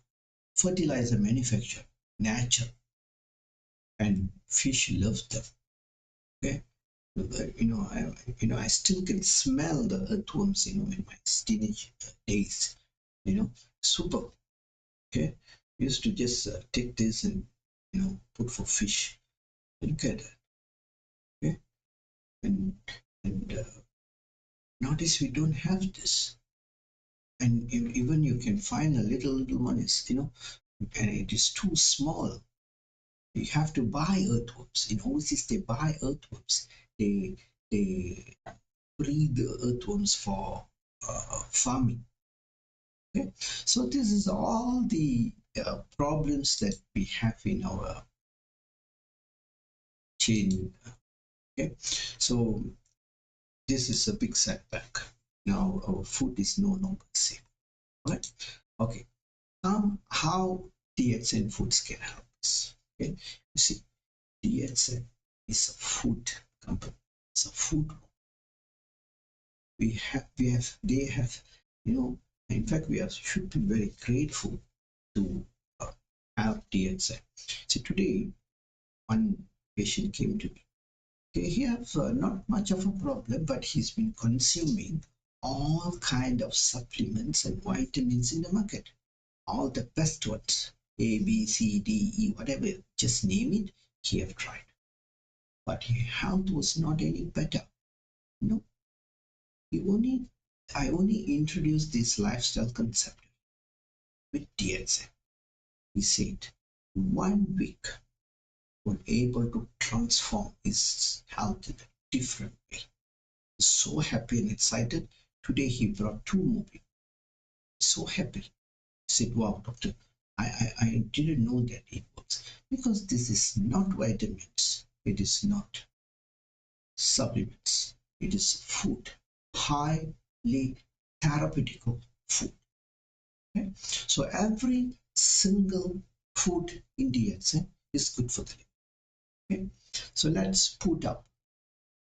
[SPEAKER 1] fertilizer manufacture, nature, and fish love them. Okay, I still can smell the earthworms, in my teenage days. Super. Okay, we used to just take this and put for fish. Look at that. Okay, and nowadays we don't have this, and even you can find a little one is and it is too small. You have to buy earthworms. In overseas, they buy earthworms. They breed the earthworms for farming. Okay, so this is all the problems that we have in our chain. Okay, so this is a big setback. Now our food is no longer safe. Right? Okay, how DXN foods can help us. Okay, you see, DXN is a food company. It's a food. They have, in fact, should be very grateful to have DXN. So today, one patient came to me. Okay, he has not much of a problem, but he's been consuming all kind of supplements and vitamins in the market, all the best ones, A, B, C, D, E, whatever, just name it, he have tried. But his health was not any better. No, I only introduced this lifestyle concept with DXN. He said 1 week was able to transform his health in a different way. So happy and excited. Today he brought 2 more people. So happy. He said, wow, doctor, I didn't know that it works. Because this is not vitamins. It is not supplements. It is food. Highly therapeutical food. Okay? So every single food in DXN is good for the liver. Okay? So let's put up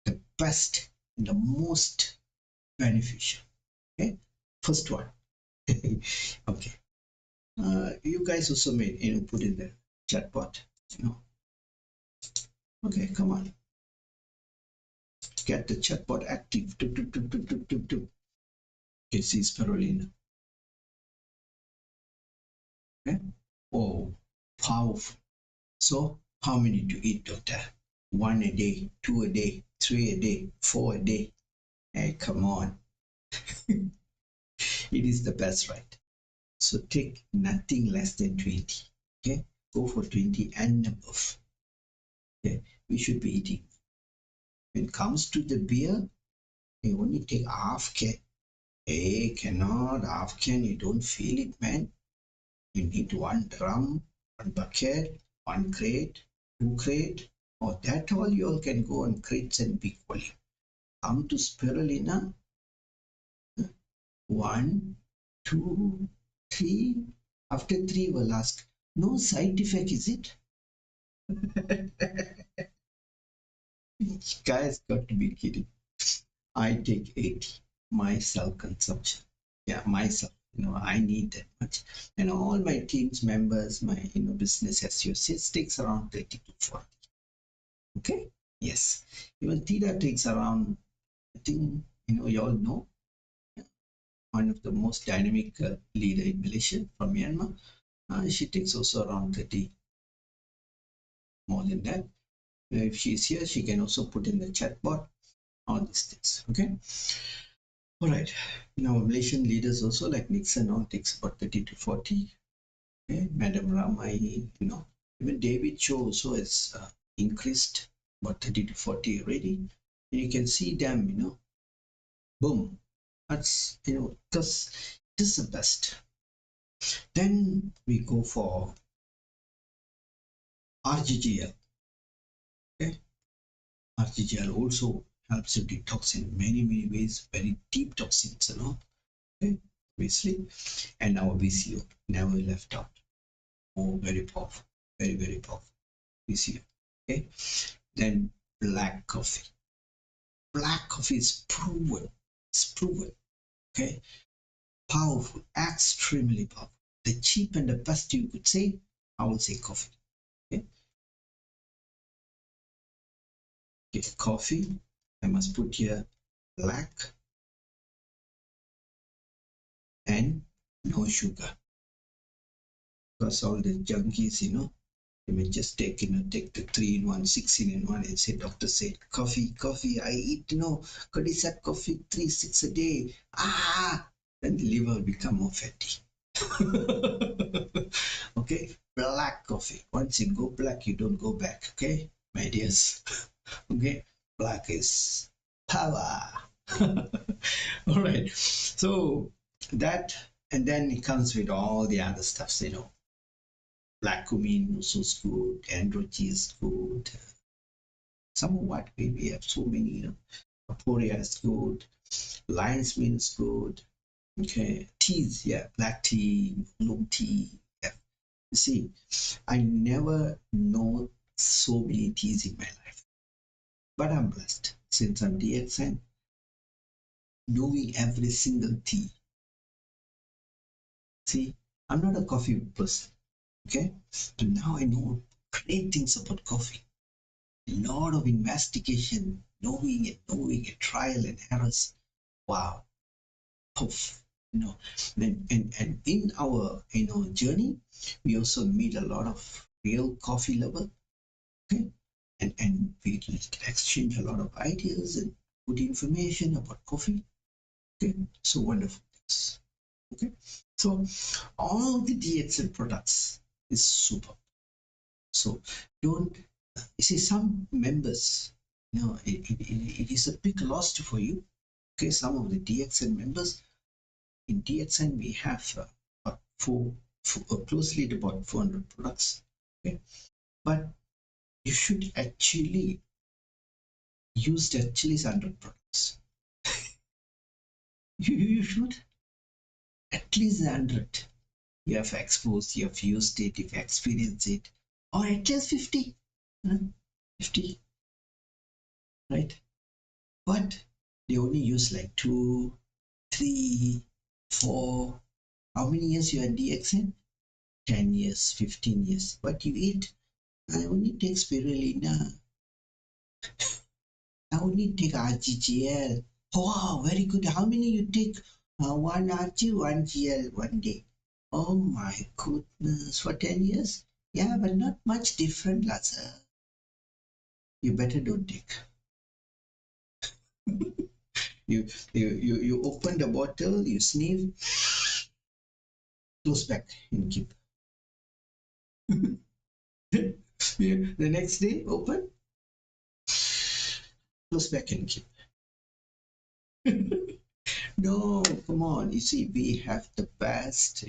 [SPEAKER 1] the best and the most beneficial. Okay, first one. Okay, you guys also made, put in the chat box. Okay, come on, get the chat bot active. Okay, see spirulina. Okay, oh, powerful. So how many to eat, doctor? 1 a day, 2 a day, 3 a day, 4 a day. Hey, come on. It is the best, right? So take nothing less than 20. Okay, go for 20 and above. Okay, we should be eating. When it comes to the beer, you only take half can. Hey, cannot half can. You don't feel it, man. You need 1 drum, 1 bucket, 1 crate, 2 crate, or that all you all can go on crates and big volume. Come to spirulina, 1, 2, 3. After 3, we'll ask, no side effect, is it? Guys, got to be kidding. I take 80, my self-consumption. Yeah, myself. I need that much. And all my team's members, my business associates takes around 30 to 40. Okay? Yes. Even Tida takes around, I think, you all know, one of the most dynamic leader in Malaysia from Myanmar. She takes also around 30, more than that. If she's here, she can also put in the chat box all these things. Okay? All right. Now, Malaysian leaders also, like Nixon, all takes about 30 to 40. Okay? Madam Ramai, even David Cho also has increased about 30 to 40 already. And you can see them, boom. That's, this is the best. Then we go for RGGL. Okay? RGGL also helps you detox in many, many ways, very deep toxins, Okay? Obviously. And our VCO, never left out. Oh, very powerful. Very, very powerful. VCO. Okay? Then black coffee. Black coffee is proven. It's proven. Okay? Powerful. Extremely powerful. The cheap and the best you could say, I will say coffee. Okay? Okay, coffee. I must put here black and no sugar. Because all the junkies, they may just take, take the 3-in-1, 16-in-1 and say, doctor said, coffee, I eat, Kodisat coffee 3, 6 a day. Then the liver will become more fatty. Okay, black coffee. Once you go black, you don't go back. Okay, my dears. Okay, black is power. All right, so that, and then it comes with all the other stuffs, black cumin also is good, androgy is good. Some of what we have so many, aporia is good, lion's mane is good. Okay, teas, yeah, black tea, oolong tea. Yeah. You see, I never know so many teas in my life, but I'm blessed since I'm DXN, knowing every single tea. See, I'm not a coffee person. Okay, so now I know great things about coffee. A lot of investigation, knowing it, trial and errors. Wow, poof, and in our journey, we also meet a lot of real coffee lovers. Okay, and we exchange a lot of ideas and good information about coffee. Okay, so wonderful things. Okay, so all the DXN products is super. So don't, you see, some members, it is a big loss for you. Okay, some of the DXN members, in DXN we have about closely to about 400 products. Okay, but you should actually use at least 100 products. You should at least 100. You have exposed, you have used it, you've experienced it, or at least 50. Huh? 50, right? But they only use like 2, 3, 4. How many years you are DXN? 10 years, 15 years. What you eat? I only take spirulina. I only take RGGL. Wow, very good. How many you take? One RG, one GL one day. Oh my goodness, for 10 years? Yeah, but not much different, Laza. You better don't take. You open the bottle, you sniff, close back and keep. The next day, open, close back and keep. No, come on. You see, we have the best,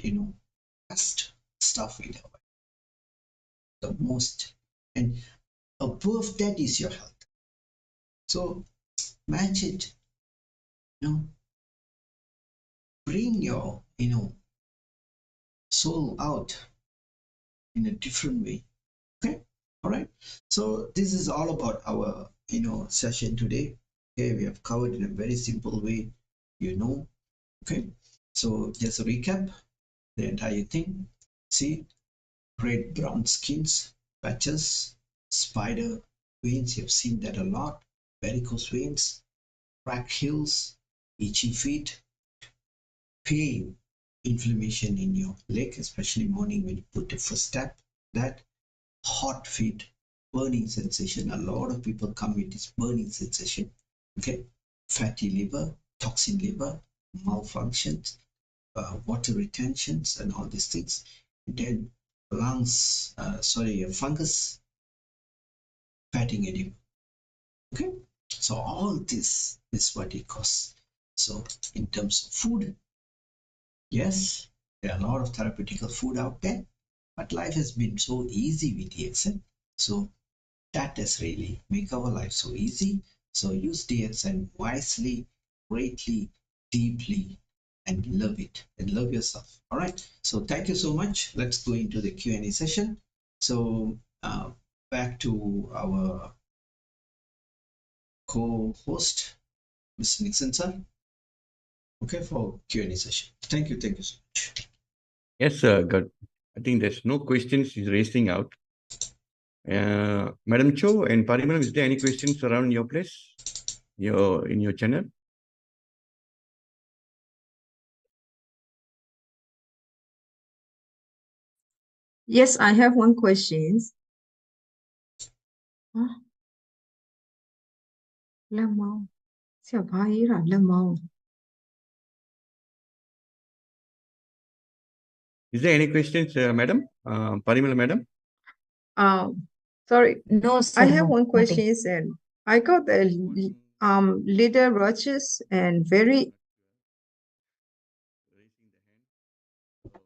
[SPEAKER 1] best stuff in our life, the most. And above that is your health. So match it, you know, bring your, soul out in a different way. Okay. All right. So this is all about our, session today. Okay. We have covered in a very simple way, you know. Okay. So just a recap the entire thing. See, red brown skins, patches, spider veins, you've seen that a lot, varicose veins, cracked heels, itchy feet, pain, inflammation in your leg, especially morning when you put the first step, that hot feet, burning sensation. A lot of people come with this burning sensation. Okay, fatty liver, toxin liver, malfunctions, water retentions, and all these things. And then lungs, fungus, fatting edema. Okay, so all this is what it costs. So in terms of food, yes, there are a lot of therapeutical food out there, but life has been so easy with DXN. So that has really make our life so easy. So use DXN wisely, greatly, deeply, and love it and love yourself. All right. So thank you so much. Let's go into the Q&A session. So back to our co-host, Mr. Nixon sir. Okay, for Q&A session. Thank you so much.
[SPEAKER 3] Yes, good. I think there's no questions is raising out. Madam Cho and Parimalam, is there any questions around your place, in your channel?
[SPEAKER 2] Yes, I have one question. Huh? Lemau. Siapa Ira lemau?
[SPEAKER 3] Is there any questions, madam? Parimalam, madam?
[SPEAKER 2] Sorry.
[SPEAKER 4] No,
[SPEAKER 2] I
[SPEAKER 4] sir,
[SPEAKER 2] have
[SPEAKER 4] no,
[SPEAKER 2] one
[SPEAKER 4] nothing.
[SPEAKER 2] question, and I got a little roaches and very.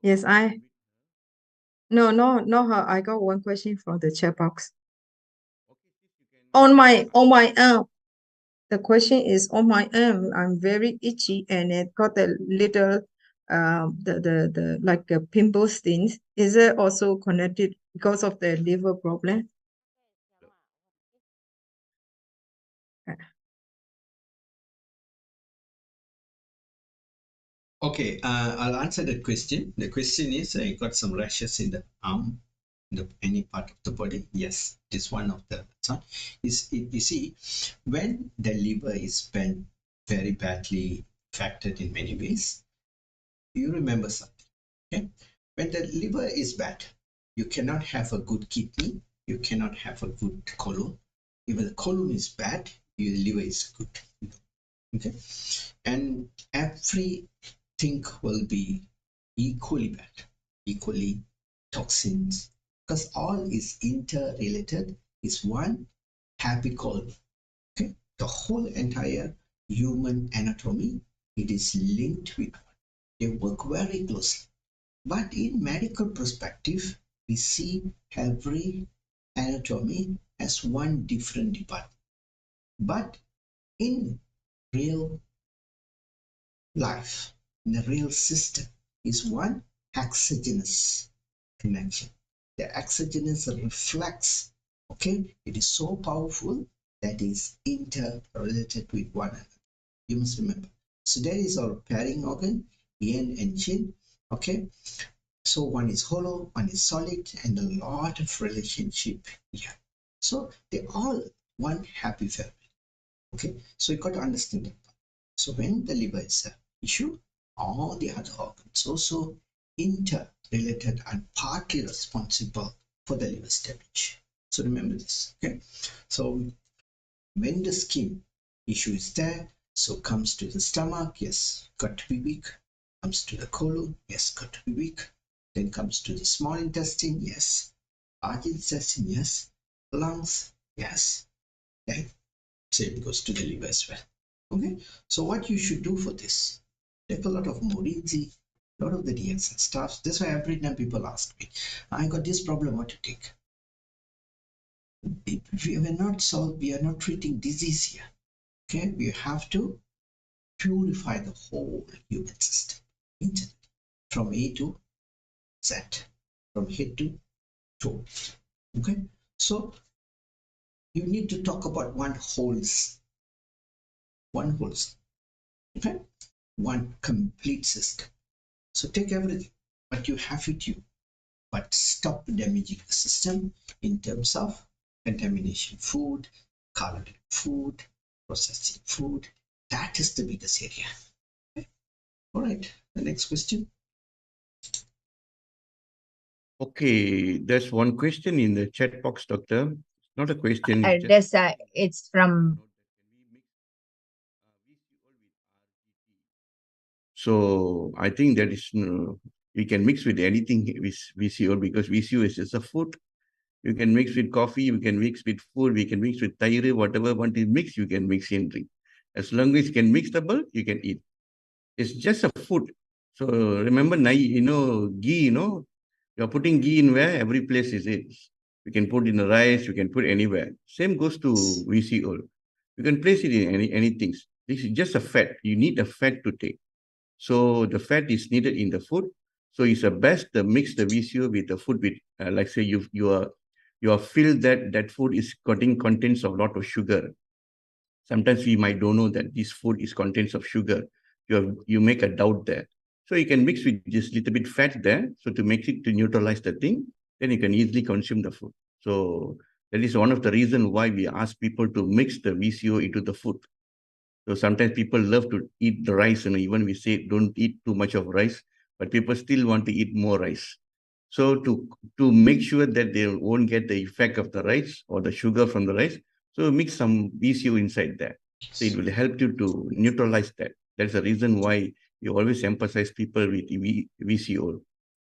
[SPEAKER 2] Yes, no, her. I got one question from the chat box. On my arm. The question is on my arm. I'm very itchy and it got a little the like a pimple things. Is it also connected because of the liver problem?
[SPEAKER 1] Okay, I'll answer that question. The question is, I got some rashes in the arm, any part of the body. Yes, it is one of the signs. You see, when the liver is bent very badly affected in many ways, you remember something. Okay, when the liver is bad, you cannot have a good kidney, you cannot have a good colon. If the colon is bad, your liver is good. Okay, and everything will be equally bad, equally toxins, because all is interrelated. Is one happy colon. Okay, the whole entire human anatomy, it is linked with one. They work very closely. But in medical perspective, we see every anatomy as one different department. But in real life in the real system is one exogenous connection. The exogenous reflex, okay, it is so powerful that is interrelated with one another. You must remember. So that is our pairing organ, yin and yin. Okay. So one is hollow, one is solid, and a lot of relationship here. So they all one happy family. Okay. So you got to understand that. So when the liver is an issue, all the other organs also interrelated and partly responsible for the liver's damage. So remember this. Okay. So when the skin issue is there, so comes to the stomach, yes, got to be weak. Comes to the colon, yes, got to be weak. Then comes to the small intestine, yes. Large intestine, yes. Lungs, yes. Then same goes to the liver as well. Okay, so what you should do for this? Take a lot of Morinzi, a lot of the DXN stuff. That's why every time people ask me, I got this problem, what to take? We are not treating disease here. Okay, we have to purify the whole human system from A to Z, from head to toe. Okay, so you need to talk about one whole, okay, one complete system. So take everything, but you have it you, but stop damaging the system in terms of contamination food, colored food, processing food. That is the biggest area. Okay. All right, the next question.
[SPEAKER 3] Okay, there's one question in the chat box, doctor. It's not a question.
[SPEAKER 4] It's from.
[SPEAKER 3] So I think that is we can mix with anything with VCO because VCO is just a food. You can mix with coffee, we can mix with food, we can mix with tairi, whatever want to mix, you can mix in drink. As long as you can mixable, you can eat. It's just a food. So remember, ghee, you're putting ghee in where every place is it. You can put in the rice, you can put anywhere. Same goes to VCO. You can place it in anything. This is just a fat. You need a fat to take. So the fat is needed in the food. So it's the best to mix the VCO with the food with, like say you are feel that that food is contains of a lot of sugar. Sometimes we might don't know that this food is contents of sugar. You make a doubt there. So you can mix with just little bit fat there. So to make it to neutralize the thing, then you can easily consume the food. So that is one of the reasons why we ask people to mix the VCO into the food. So sometimes people love to eat the rice, and even we say don't eat too much of rice, but people still want to eat more rice. So to make sure that they won't get the effect of the rice or the sugar from the rice, so mix some VCO inside there. So it will help you to neutralize that. That's the reason why you always emphasize people with VCO.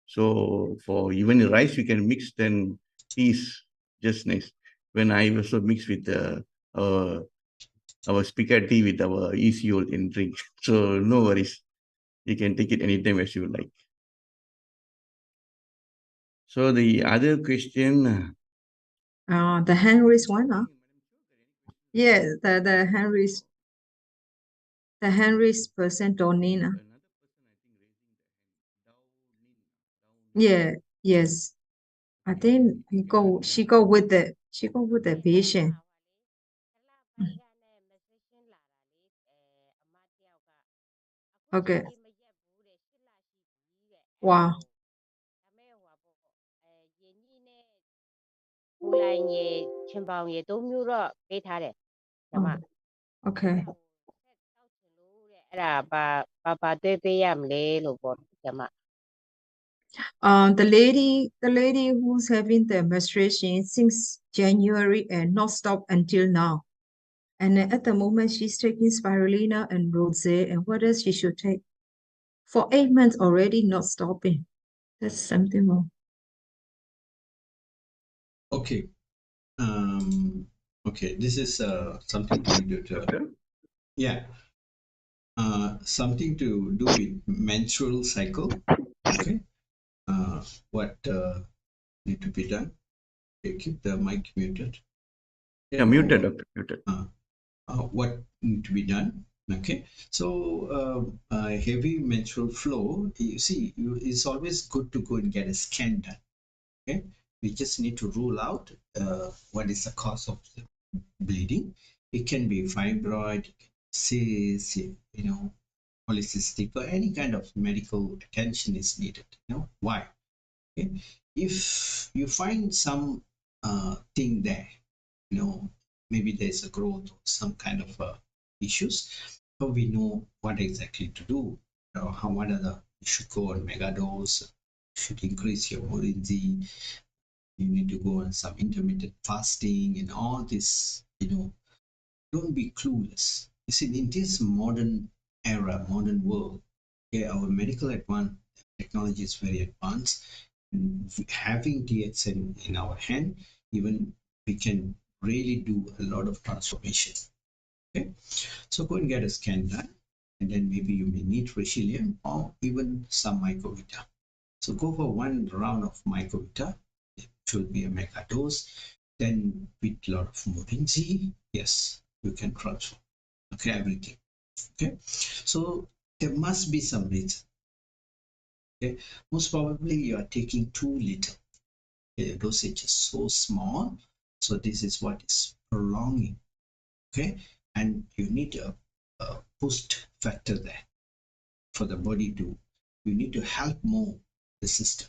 [SPEAKER 3] So for even rice, you can mix then teas, just nice. When I also mix with our spaghetti with our ECO in drink. So no worries. You can take it anytime as you like. So the other question.
[SPEAKER 2] The hand raised one, yes, the hand raised person Donina. Yeah, yes. I think she go with the patient. Okay. Wow.
[SPEAKER 4] ပူလိုင်းရေချင်ပေါင်ရေ၃မျိုးတော့ပေးထားတယ်ဓမ္မ
[SPEAKER 2] Okay.
[SPEAKER 4] အဲ့ဒါဘာသွေးပေးရမလဲလို့ပေါ့ဓမ္မ
[SPEAKER 2] The lady who's having the menstruation since January and not stop until now. And at the moment she's taking spirulina and rose, and what else she should take? For 8 months already not stopping. That's something wrong.
[SPEAKER 1] Okay. Okay, this is something to do to, yeah. Something to do with menstrual cycle. Okay. What need to be done? Okay, keep the mic muted.
[SPEAKER 3] Yeah, muted, doctor, muted.
[SPEAKER 1] What need to be done? Okay, so heavy menstrual flow, you see, it's always good to go and get a scan done. Okay, we just need to rule out what is the cause of the bleeding. It can be fibroid, cyst, polycystic, or any kind of medical attention is needed. Why? Okay, if you find some thing there, maybe there's a growth or some kind of issues, so we know what exactly to do. What are the, you should go on mega dose, should increase your potency, you need to go on some intermittent fasting and all this. Don't be clueless. You see, in this modern era, modern world, okay, our medical technology is very advanced. And having DXN in our hand, even we can really do a lot of transformation. Okay, so go and get a scan done, and then maybe you may need Richelieu or even some microvita. So go for one round of microvita. It should be a mega dose. Then with a lot of Morinzi, yes, you can transfer. Okay, everything. Okay, so there must be some reason. Okay, most probably you are taking too little. Okay, the dosage is so small, so this is what is prolonging. Okay, and you need a boost factor there for the body to. You need to help more the system.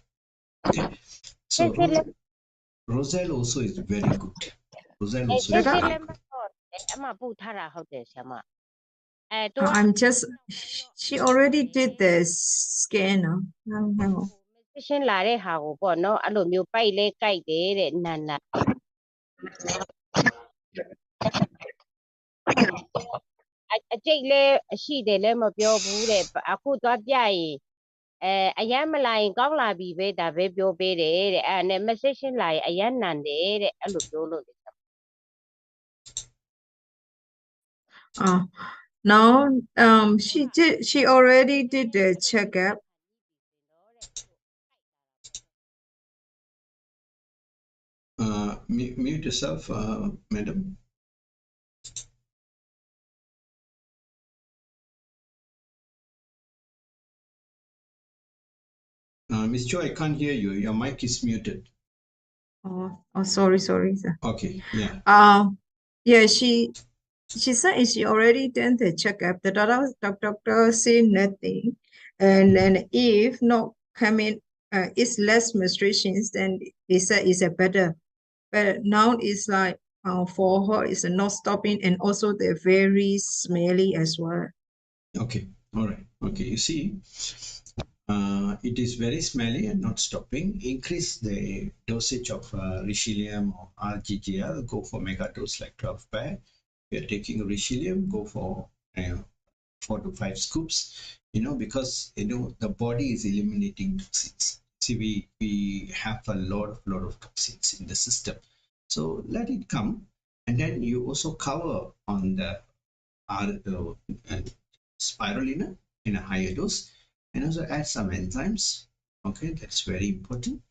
[SPEAKER 1] Okay, so Roselle also is very good. Roselle also is very good.
[SPEAKER 4] အမပို့ထားတာဟုတ်တယ်ဆရာမ
[SPEAKER 2] I'm just, she already did the scan. Hang on.
[SPEAKER 4] session လာတဲ့ဟာကိုပေါ့နော်အဲ့လိုမျိုးပိုက်လဲကြိုက်တယ်တဲ့နန်နာအကျိတ်လဲရှိတယ်လဲမပြောဘူးတဲ့အခုသွားပြရင်အရန်မလာရင်ကောင်းလာပြီပဲဒါပဲပြောပေးတယ်တဲ့အဲ့နဲ့ message လာရင်အရန်နန်တယ်တဲ့အဲ့လိုပြောလို့
[SPEAKER 2] Now, she already did the checkup.
[SPEAKER 1] Mute yourself, madam. Miss Cho, I can't hear you. Your mic is muted.
[SPEAKER 2] Oh, sorry, sir.
[SPEAKER 1] Okay, yeah.
[SPEAKER 2] Yeah, she said she already done the checkup. The doctor said nothing, and then if not coming, it's less menstruations, then they said it's a better. But now it's like for her, it's not stopping, and also they're very smelly as well.
[SPEAKER 1] Okay, all right. Okay, you see, it is very smelly and not stopping. Increase the dosage of Richelieu or RGGL. Go for mega dose like 12 pair. You're taking Richelieu, go for 4 to 5 scoops. Because the body is eliminating toxins. See, we have a lot of toxins in the system. So let it come, and then you also cover on the spirulina in a higher dose, and also add some enzymes. Okay, that's very important.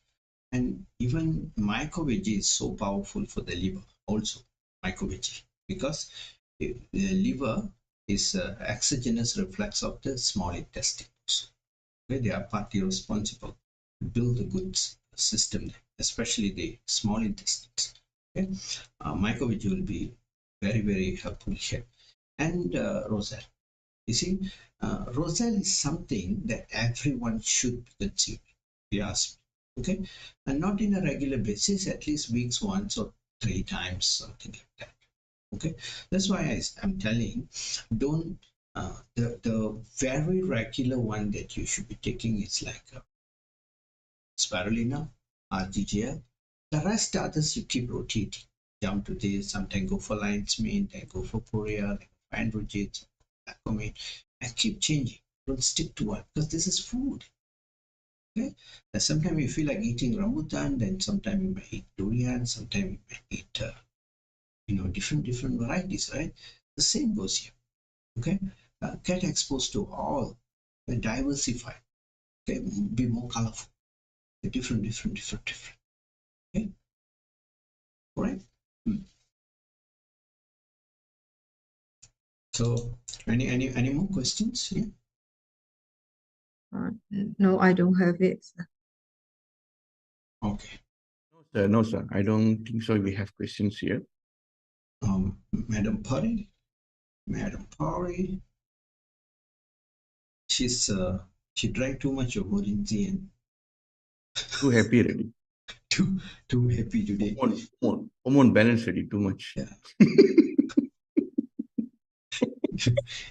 [SPEAKER 1] And even mycoveggie is so powerful for the liver also, mycoveggie, because the liver is an exogenous reflex of the small intestine. Okay, they are partly responsible to build a good system, especially the small intestines. Okay, mycoveggie will be very, very helpful here. And Roselle. You see, Roselle is something that everyone should consume, if you ask me. Okay, and not in a regular basis, at least weeks once or 3 times, something like that. Okay, that's why I'm telling, don't the very regular one that you should be taking is like spirulina, RGGL. The rest others you keep rotating. Jump to this, sometimes go for lion's mane, then go for Korea, then go for androgens, and keep changing. Don't stick to one, because this is food. Okay, sometimes you feel like eating rambutan, then sometimes you may eat durian, sometimes you may eat different varieties, right? The same goes here. Okay, get exposed to all, diversify. Okay, be more colorful, different. Okay, all right. So Any more questions? Yeah.
[SPEAKER 2] No, I don't have it.
[SPEAKER 1] Okay.
[SPEAKER 3] No, sir. I don't think so. We have questions here.
[SPEAKER 1] Madam Pari, she drank too much of orange and
[SPEAKER 3] Too happy already.
[SPEAKER 1] too happy today.
[SPEAKER 3] Hormone balance already too much.
[SPEAKER 1] Yeah.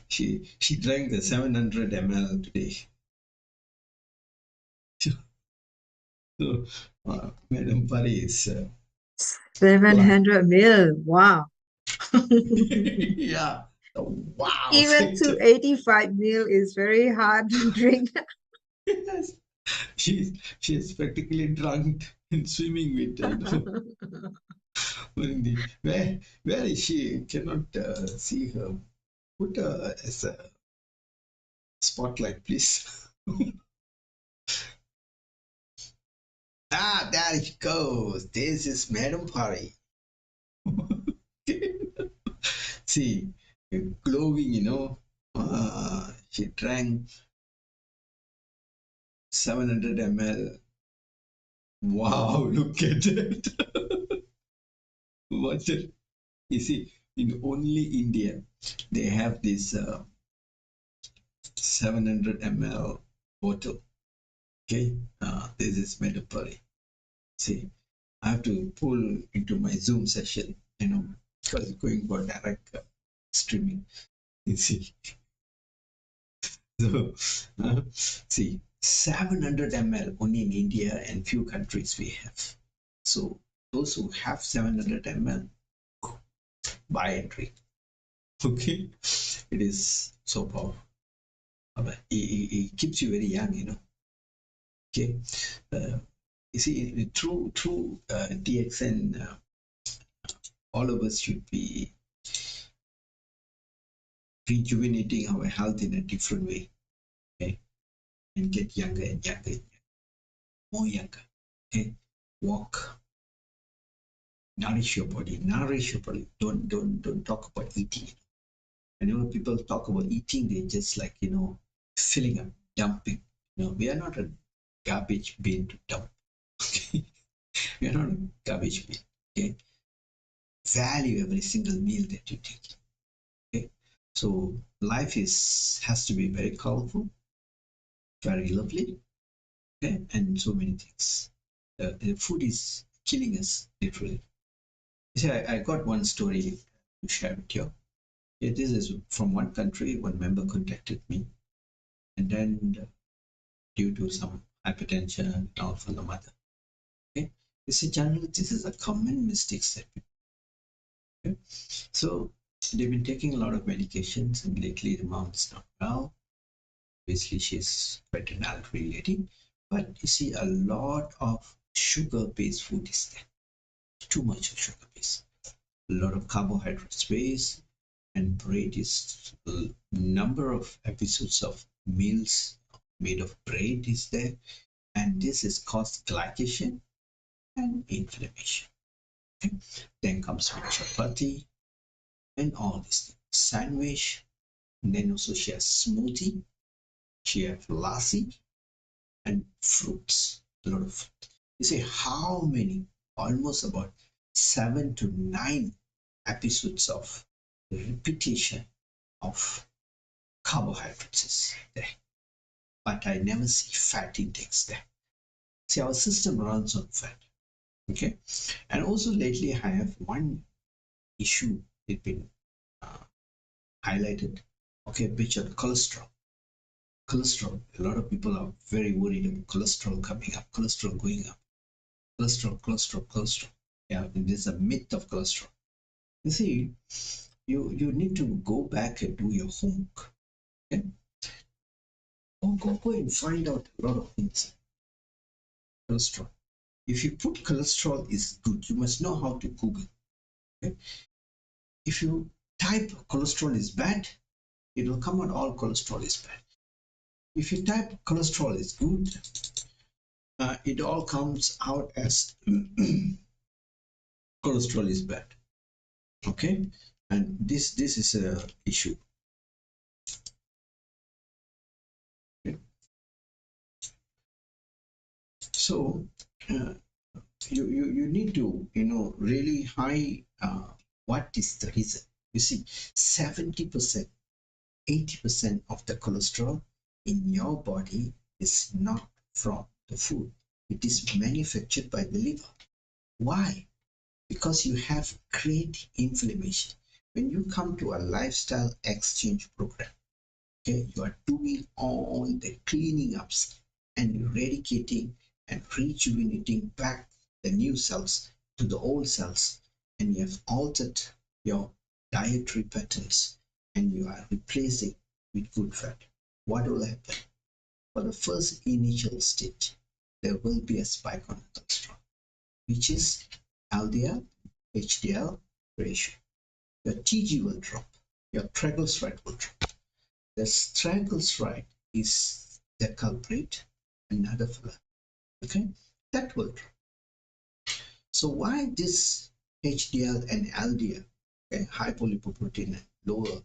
[SPEAKER 1] she drank the 700 ml today. So Madam Pari is
[SPEAKER 2] 700 mil. Wow.
[SPEAKER 1] yeah. Wow.
[SPEAKER 2] Even 285 mil is very hard to drink.
[SPEAKER 1] Yes. She's practically drunk and swimming with where is she? Cannot see her. Put her as a spotlight, please. There she goes. This is Madam Pari. See, glowing, she drank 700 ml. Wow, look at it. What's it? You see, in only India, they have this 700 ml bottle. Okay, this is Madam Pari. See, I have to pull into my Zoom session, because it's going for direct streaming. You see, so see, 700 ml only in India and few countries we have. So those who have 700 ml, buy and drink. Okay, it is so powerful. It keeps you very young. Okay, you see, through DXN, all of us should be rejuvenating our health in a different way, okay, and get younger and younger, more younger. Okay, walk, nourish your body. Don't talk about eating. Whenever people talk about eating, they just like filling up, dumping. We are not a garbage bin to dump. Okay, we are not a garbage bin. Okay, value every single meal that you take. Okay, so life has to be very colorful, very lovely, okay, and so many things. The food is killing us literally. You see, I got one story to share with you. Yeah, this is from one country. One member contacted me, and then due to some hypertension and all from the mother. Okay, it's a general. This is a common mistake that okay? So they've been taking a lot of medications, and lately the mom is not well. Obviously, she's quite an elderly lady, but you see, a lot of sugar-based food is there. Too much of sugar-based. A lot of carbohydrates based, and bread is a number of episodes of meals made of bread is there, and this is caused glycation and inflammation. Okay? Then comes with chapati and all these things. Sandwich, and then also she has smoothie, she has lassi and fruits. A lot of fruit. You say how many? Almost about 7 to 9 episodes of repetition of carbohydrates is there. But I never see fat intakes there. See, our system runs on fat. Okay. And also lately I have one issue that's been highlighted. Okay, which are cholesterol. Cholesterol. A lot of people are very worried about cholesterol coming up, cholesterol going up. Cholesterol. Yeah, there's a myth of cholesterol. You see, you need to go back and do your homework. Okay? Go and find out a lot of things. Cholesterol. If you put cholesterol is good, you must know how to Google. Okay? If you type cholesterol is bad, it will come out all cholesterol is bad. If you type cholesterol is good, it all comes out as cholesterol is bad. Okay, and this is a issue. So you need to, really high, what is the reason? You see, 70%, 80% of the cholesterol in your body is not from the food. It is manufactured by the liver. Why? Because you have great inflammation. When you come to a lifestyle exchange program, okay, you are doing all the cleaning ups and eradicating and rejuvenating back the new cells to the old cells, and you have altered your dietary patterns and you are replacing with good fat. What will happen? For the first initial stage, there will be a spike on the cholesterol, which is LDL, HDL ratio. Your TG will drop, your triglyceride will drop. The triglyceride is the culprit, another fella. Okay, that will drop. So why this HDL and LDL, okay, high lipoprotein and lower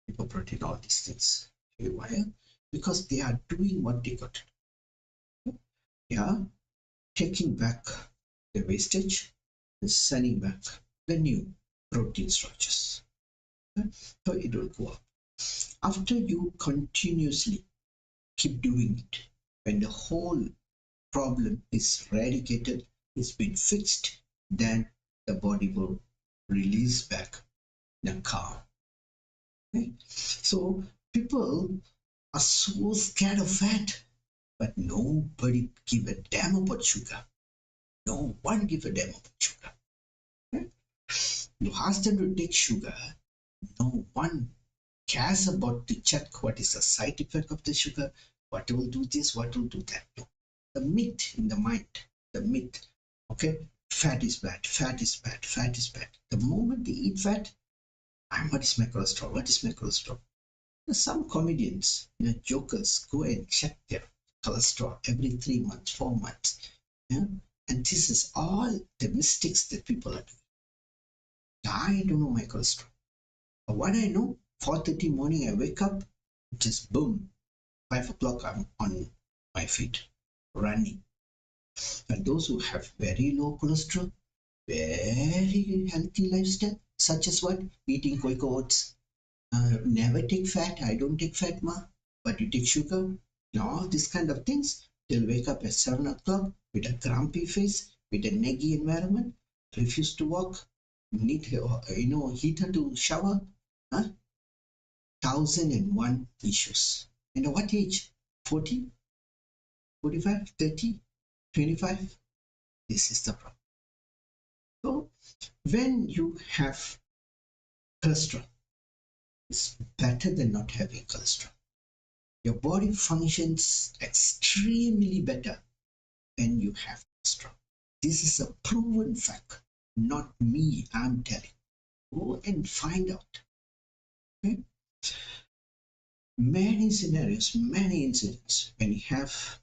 [SPEAKER 1] lipoprotein, all these things? Okay, why? Because they are doing what they got to do. They are taking back the wastage and sending back the new protein structures. Okay? So it will go up. After you continuously keep doing it, when the whole problem is eradicated, it's been fixed, then the body will release back the carb. Okay? So people are so scared of fat, but nobody give a damn about sugar. No one give a damn about sugar. Okay? You ask them to take sugar, no one cares about to check what is the side effect of the sugar, what will do this, what will do that. No. The myth in the mind, the myth, okay, fat is bad, fat is bad, fat is bad. The moment they eat fat, what is my cholesterol? What is my cholesterol? Some comedians, jokers, go and check their cholesterol every 3 months, 4 months. Yeah? And this is all the mistakes that people are doing. I don't know my cholesterol. But what I know, 4:30 morning I wake up, just boom, 5 o'clock I'm on my feet, running. And those who have very low cholesterol, very healthy lifestyle, such as what? Eating Quaker oats, never take fat. I don't take fat, ma, but you take sugar. All these kind of things. They'll wake up at 7 o'clock with a grumpy face, with a neggy environment, refuse to walk, need heater to shower. 1001 issues. And what age? 40, 45, 30, 25? This is the problem. So when you have cholesterol, it's better than not having cholesterol. Your body functions extremely better when you have cholesterol. This is a proven fact, not me, I'm telling. Go and find out. Okay? Many scenarios, many incidents when you have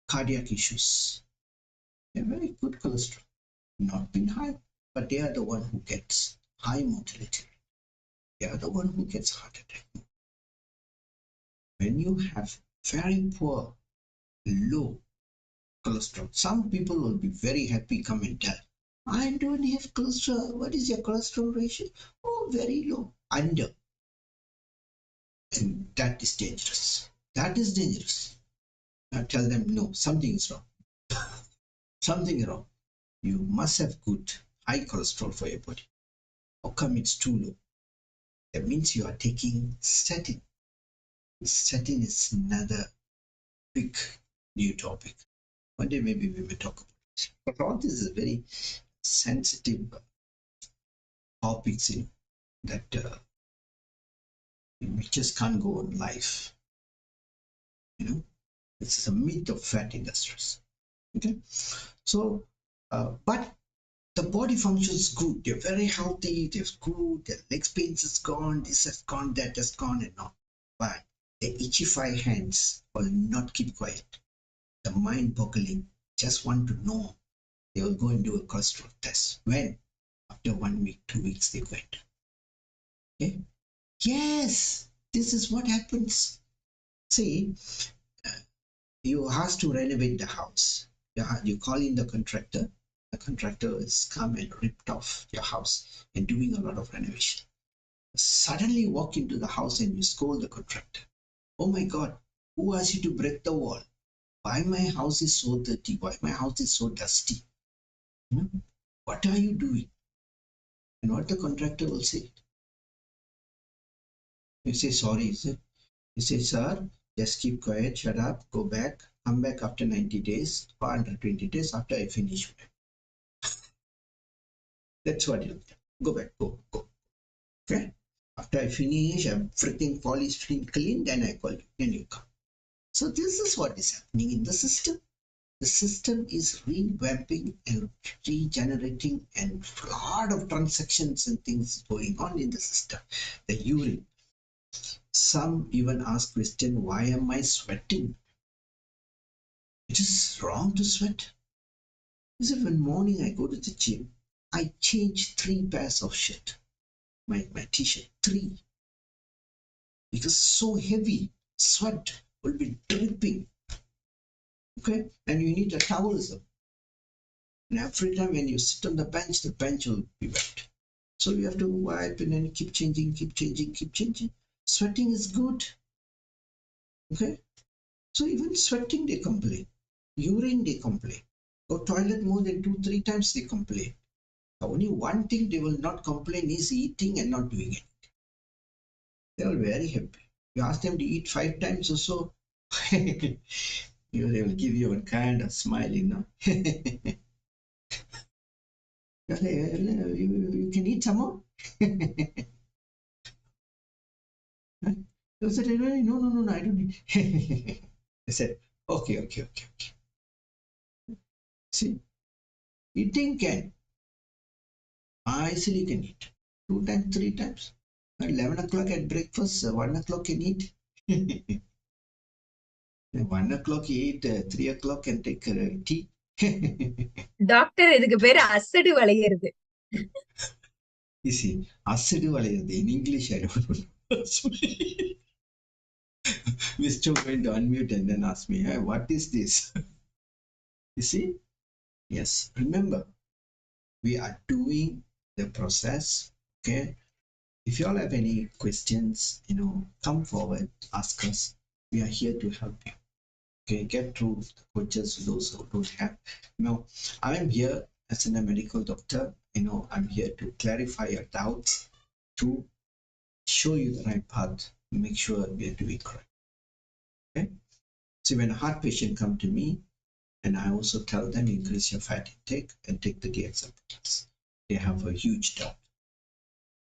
[SPEAKER 1] cardiac issues, they're very good cholesterol, not been high, but they are the one who gets high mortality. They are the one who gets heart attack. When you have very poor, low cholesterol, some people will be very happy, come and tell, I don't have cholesterol. What is your cholesterol ratio? Oh, very low, under. And that is dangerous. That is dangerous. I tell them, no, something is wrong. Something wrong. You must have good high cholesterol for your body. How come it's too low? That means you are taking statin. Statin is another big new topic. One day maybe we may talk about it. But all this is very sensitive topics that we just can't go on live. This is a myth of fat industries. Okay, so but the body functions good. They're very healthy. They're good. Their leg pains is gone. This has gone. That has gone, and all. But the itchy hands will not keep quiet. The mind-boggling, just want to know. They will go and do a cholesterol test. When? After 1 week, 2 weeks, they went. Okay? Yes, this is what happens. See, You ask to renovate the house. You call in the contractor. The contractor is come and ripped off your house and doing a lot of renovation. Suddenly walk into the house and you scold the contractor. Oh my God, who asked you to break the wall? Why my house is so dirty? Why my house is so dusty? What are you doing? And what the contractor will say? You say, sorry, is it? You say, sir, just keep quiet, shut up, go back, come back after 90 days or 120 days after I finish. That's what you do. Go back, go. Okay? After I finish, everything is clean, then I call you, then you come. So this is what is happening in the system. The system is revamping and regenerating, and a lot of transactions and things going on in the system. The urine. Some even ask question, why am I sweating? It is wrong to sweat. Is it when morning I go to the gym, I change 3 pairs of shirt, my t-shirt, 3. Because so heavy, sweat will be dripping. Okay, and you need a towel. And every time when you sit on the bench will be wet. So you have to wipe and then keep changing. Sweating is good. Okay, so even sweating they complain. Urine they complain. Go toilet more than 2-3 times they complain. The only one thing they will not complain is eating and not doing it. They are very happy. You ask them to eat 5 times or so, they will give you a kind of smile, you can eat some more. I said, no, I don't need. I said, okay. See, eating can. I easily can eat 2 times, 3 times. At 11 o'clock at breakfast, 1 o'clock can eat. 1 o'clock eat, 3 o'clock can take tea.
[SPEAKER 2] Doctor இதுக்கு பேரு அசடு வளையிறது.
[SPEAKER 1] You see, அசடு வளையிறது in English, I don't know. Mr. going to unmute and then ask me, hey, what is this? You see? Yes, remember, we are doing the process. Okay. If you all have any questions, come forward, ask us. We are here to help you. Okay, get through the coaches, those who don't have. I am here as a medical doctor. I'm here to clarify your doubts, to show you the right path, make sure we are doing correct. Okay. So when a heart patient come to me, and I also tell them increase your fat intake and take the DXN Approach, they have a huge doubt.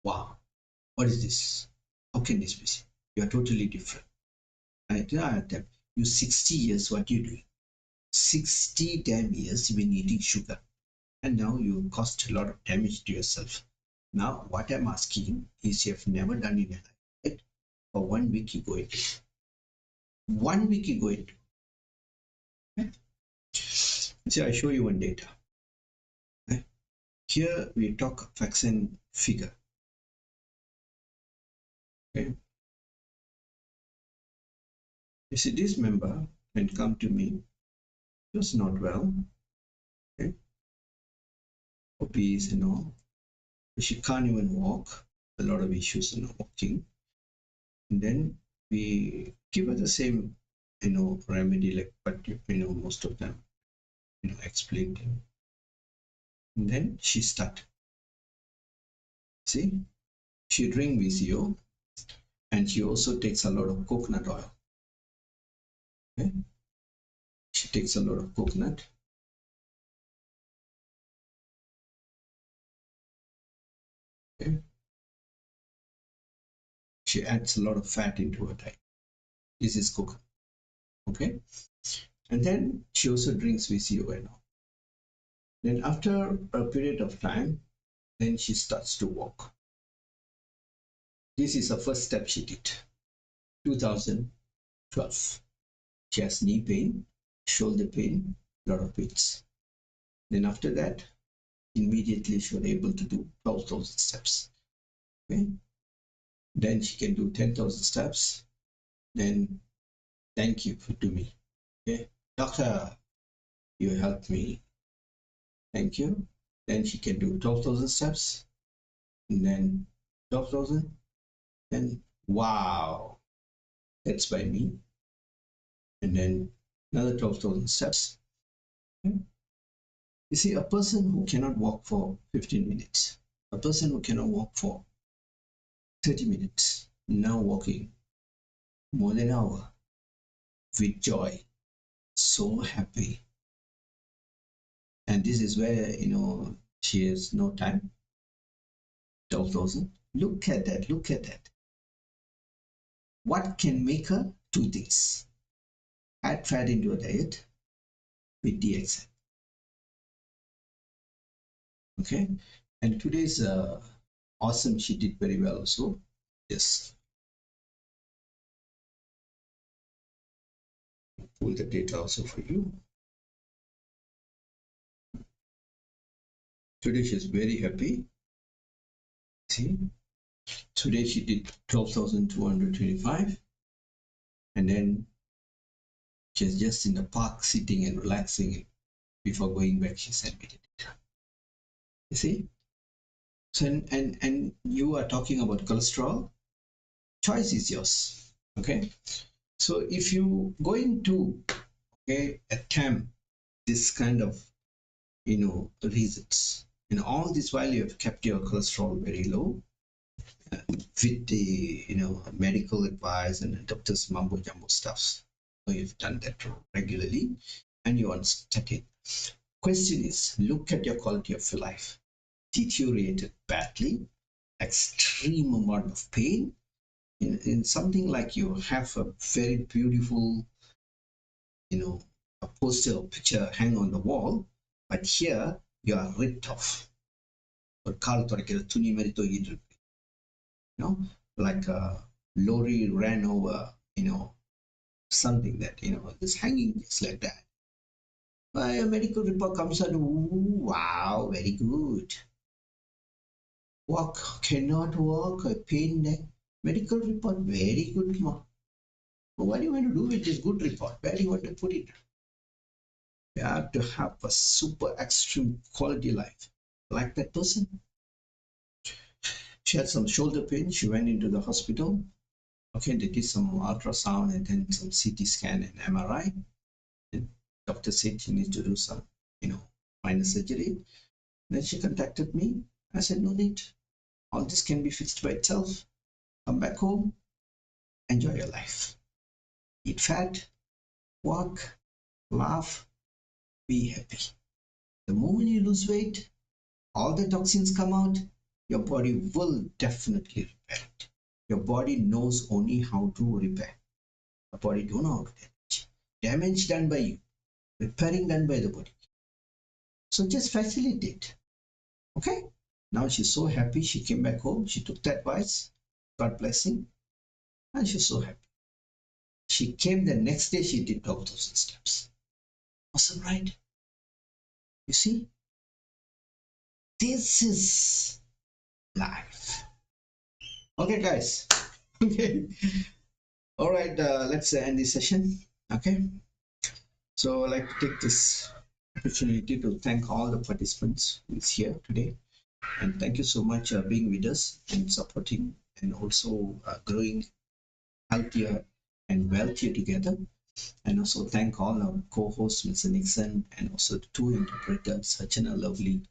[SPEAKER 1] Wow, what is this? How can this be? You are totally different. I tell them, you 60 years, what you doing? 60 damn years you've been eating sugar, and now you caused a lot of damage to yourself. Now what I'm asking is, you have never done in your life, right? For 1 week you go into 1 week you go into. Okay? See, I show you one data. Okay? Here we talk vaccine figure. Okay? You see, this member when come to me, he was not well. Okay? Obese, she can't even walk. A lot of issues in walking. And then we give her the same, remedy, like, but most of them, explained. And then she started. See, she drink VCO, and she also takes a lot of coconut oil. Okay? She takes a lot of coconut. Okay? She adds a lot of fat into her diet. This is coconut. Okay? And then she also drinks VCO and all. Then after a period of time, then she starts to walk. This is the first step she did. 2012. She has knee pain, shoulder pain, lot of pains. Then after that, immediately she was able to do 12,000 steps. Okay. Then she can do 10,000 steps. Then thank you to me. Okay, doctor, you helped me. Thank you. Then she can do 12,000 steps, and then 12,000. Then wow, that's by me. And then another 12,000 steps. Okay. You see, a person who cannot walk for 15 minutes, a person who cannot walk for 30 minutes, now walking more than an hour with joy, so happy. And this is where, she has no time. 12,000. Look at that. Look at that. What can make her? Two things. Add fat into a diet with DXN. Okay. And today's awesome. She did very well also. Yes. Pull the data also for you. Today she's very happy. See, today she did 12,225, and then she's just in the park sitting and relaxing. Before going back, she sent me the data. You see? So and you are talking about cholesterol. Choice is yours. Okay. So if you going to attempt this kind of reasons, all this while you have kept your cholesterol very low, with the medical advice and the doctor's mumbo jumbo stuffs. So you've done that regularly, and you want statin. Question is, look at your quality of your life. Deteriorated badly, extreme amount of pain. In something like you have a very beautiful, a poster or picture hang on the wall, but here you are ripped off. Or like a lorry ran over, something that, is hanging just like that. But a medical report comes out, wow, very good. Walk, cannot walk, a pain neck. Medical report, very good. But what do you want to do with this good report? Where do you want to put it? You have to have a super extreme quality life, like that person. She had some shoulder pain. She went into the hospital. Okay, they did some ultrasound and then some CT scan and MRI. And doctor said she needs to do some, minor surgery. Then she contacted me. I said, no need. All this can be fixed by itself. Come back home, enjoy your life. Eat fat, walk, laugh, be happy. The moment you lose weight, all the toxins come out, your body will definitely repair it. Your body knows only how to repair. The body don't know how to damage. Damage done by you, repairing done by the body. So just facilitate. Okay? Now she's so happy. She came back home. She took that advice. God blessing. And she's so happy. She came the next day. She did 12,000 steps. Awesome, right? You see? This is life. Okay, guys. Okay. All right. Let's end this session. Okay. So I'd like to take this opportunity to thank all the participants who's here today. And thank you so much for being with us and supporting and also growing healthier and wealthier together. And also thank all our co-hosts, Mr. Nixon, and also the two interpreters, such a lovely,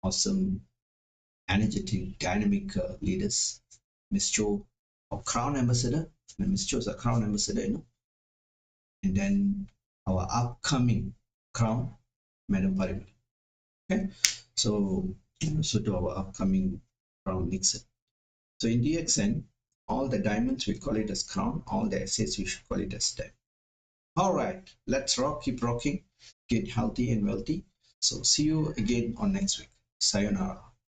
[SPEAKER 1] awesome, energetic, dynamic leaders. Miss Cho, our Crown Ambassador, and Miss Cho is a Crown Ambassador, and then our upcoming Crown, Madam Parimal. Okay, so to our upcoming Crown Nixon. So in DXN, all the diamonds we call it as crown, all the essays we should call it as diamond. All right, let's rock, keep rocking, get healthy and wealthy. So see you again on next week. Sayonara.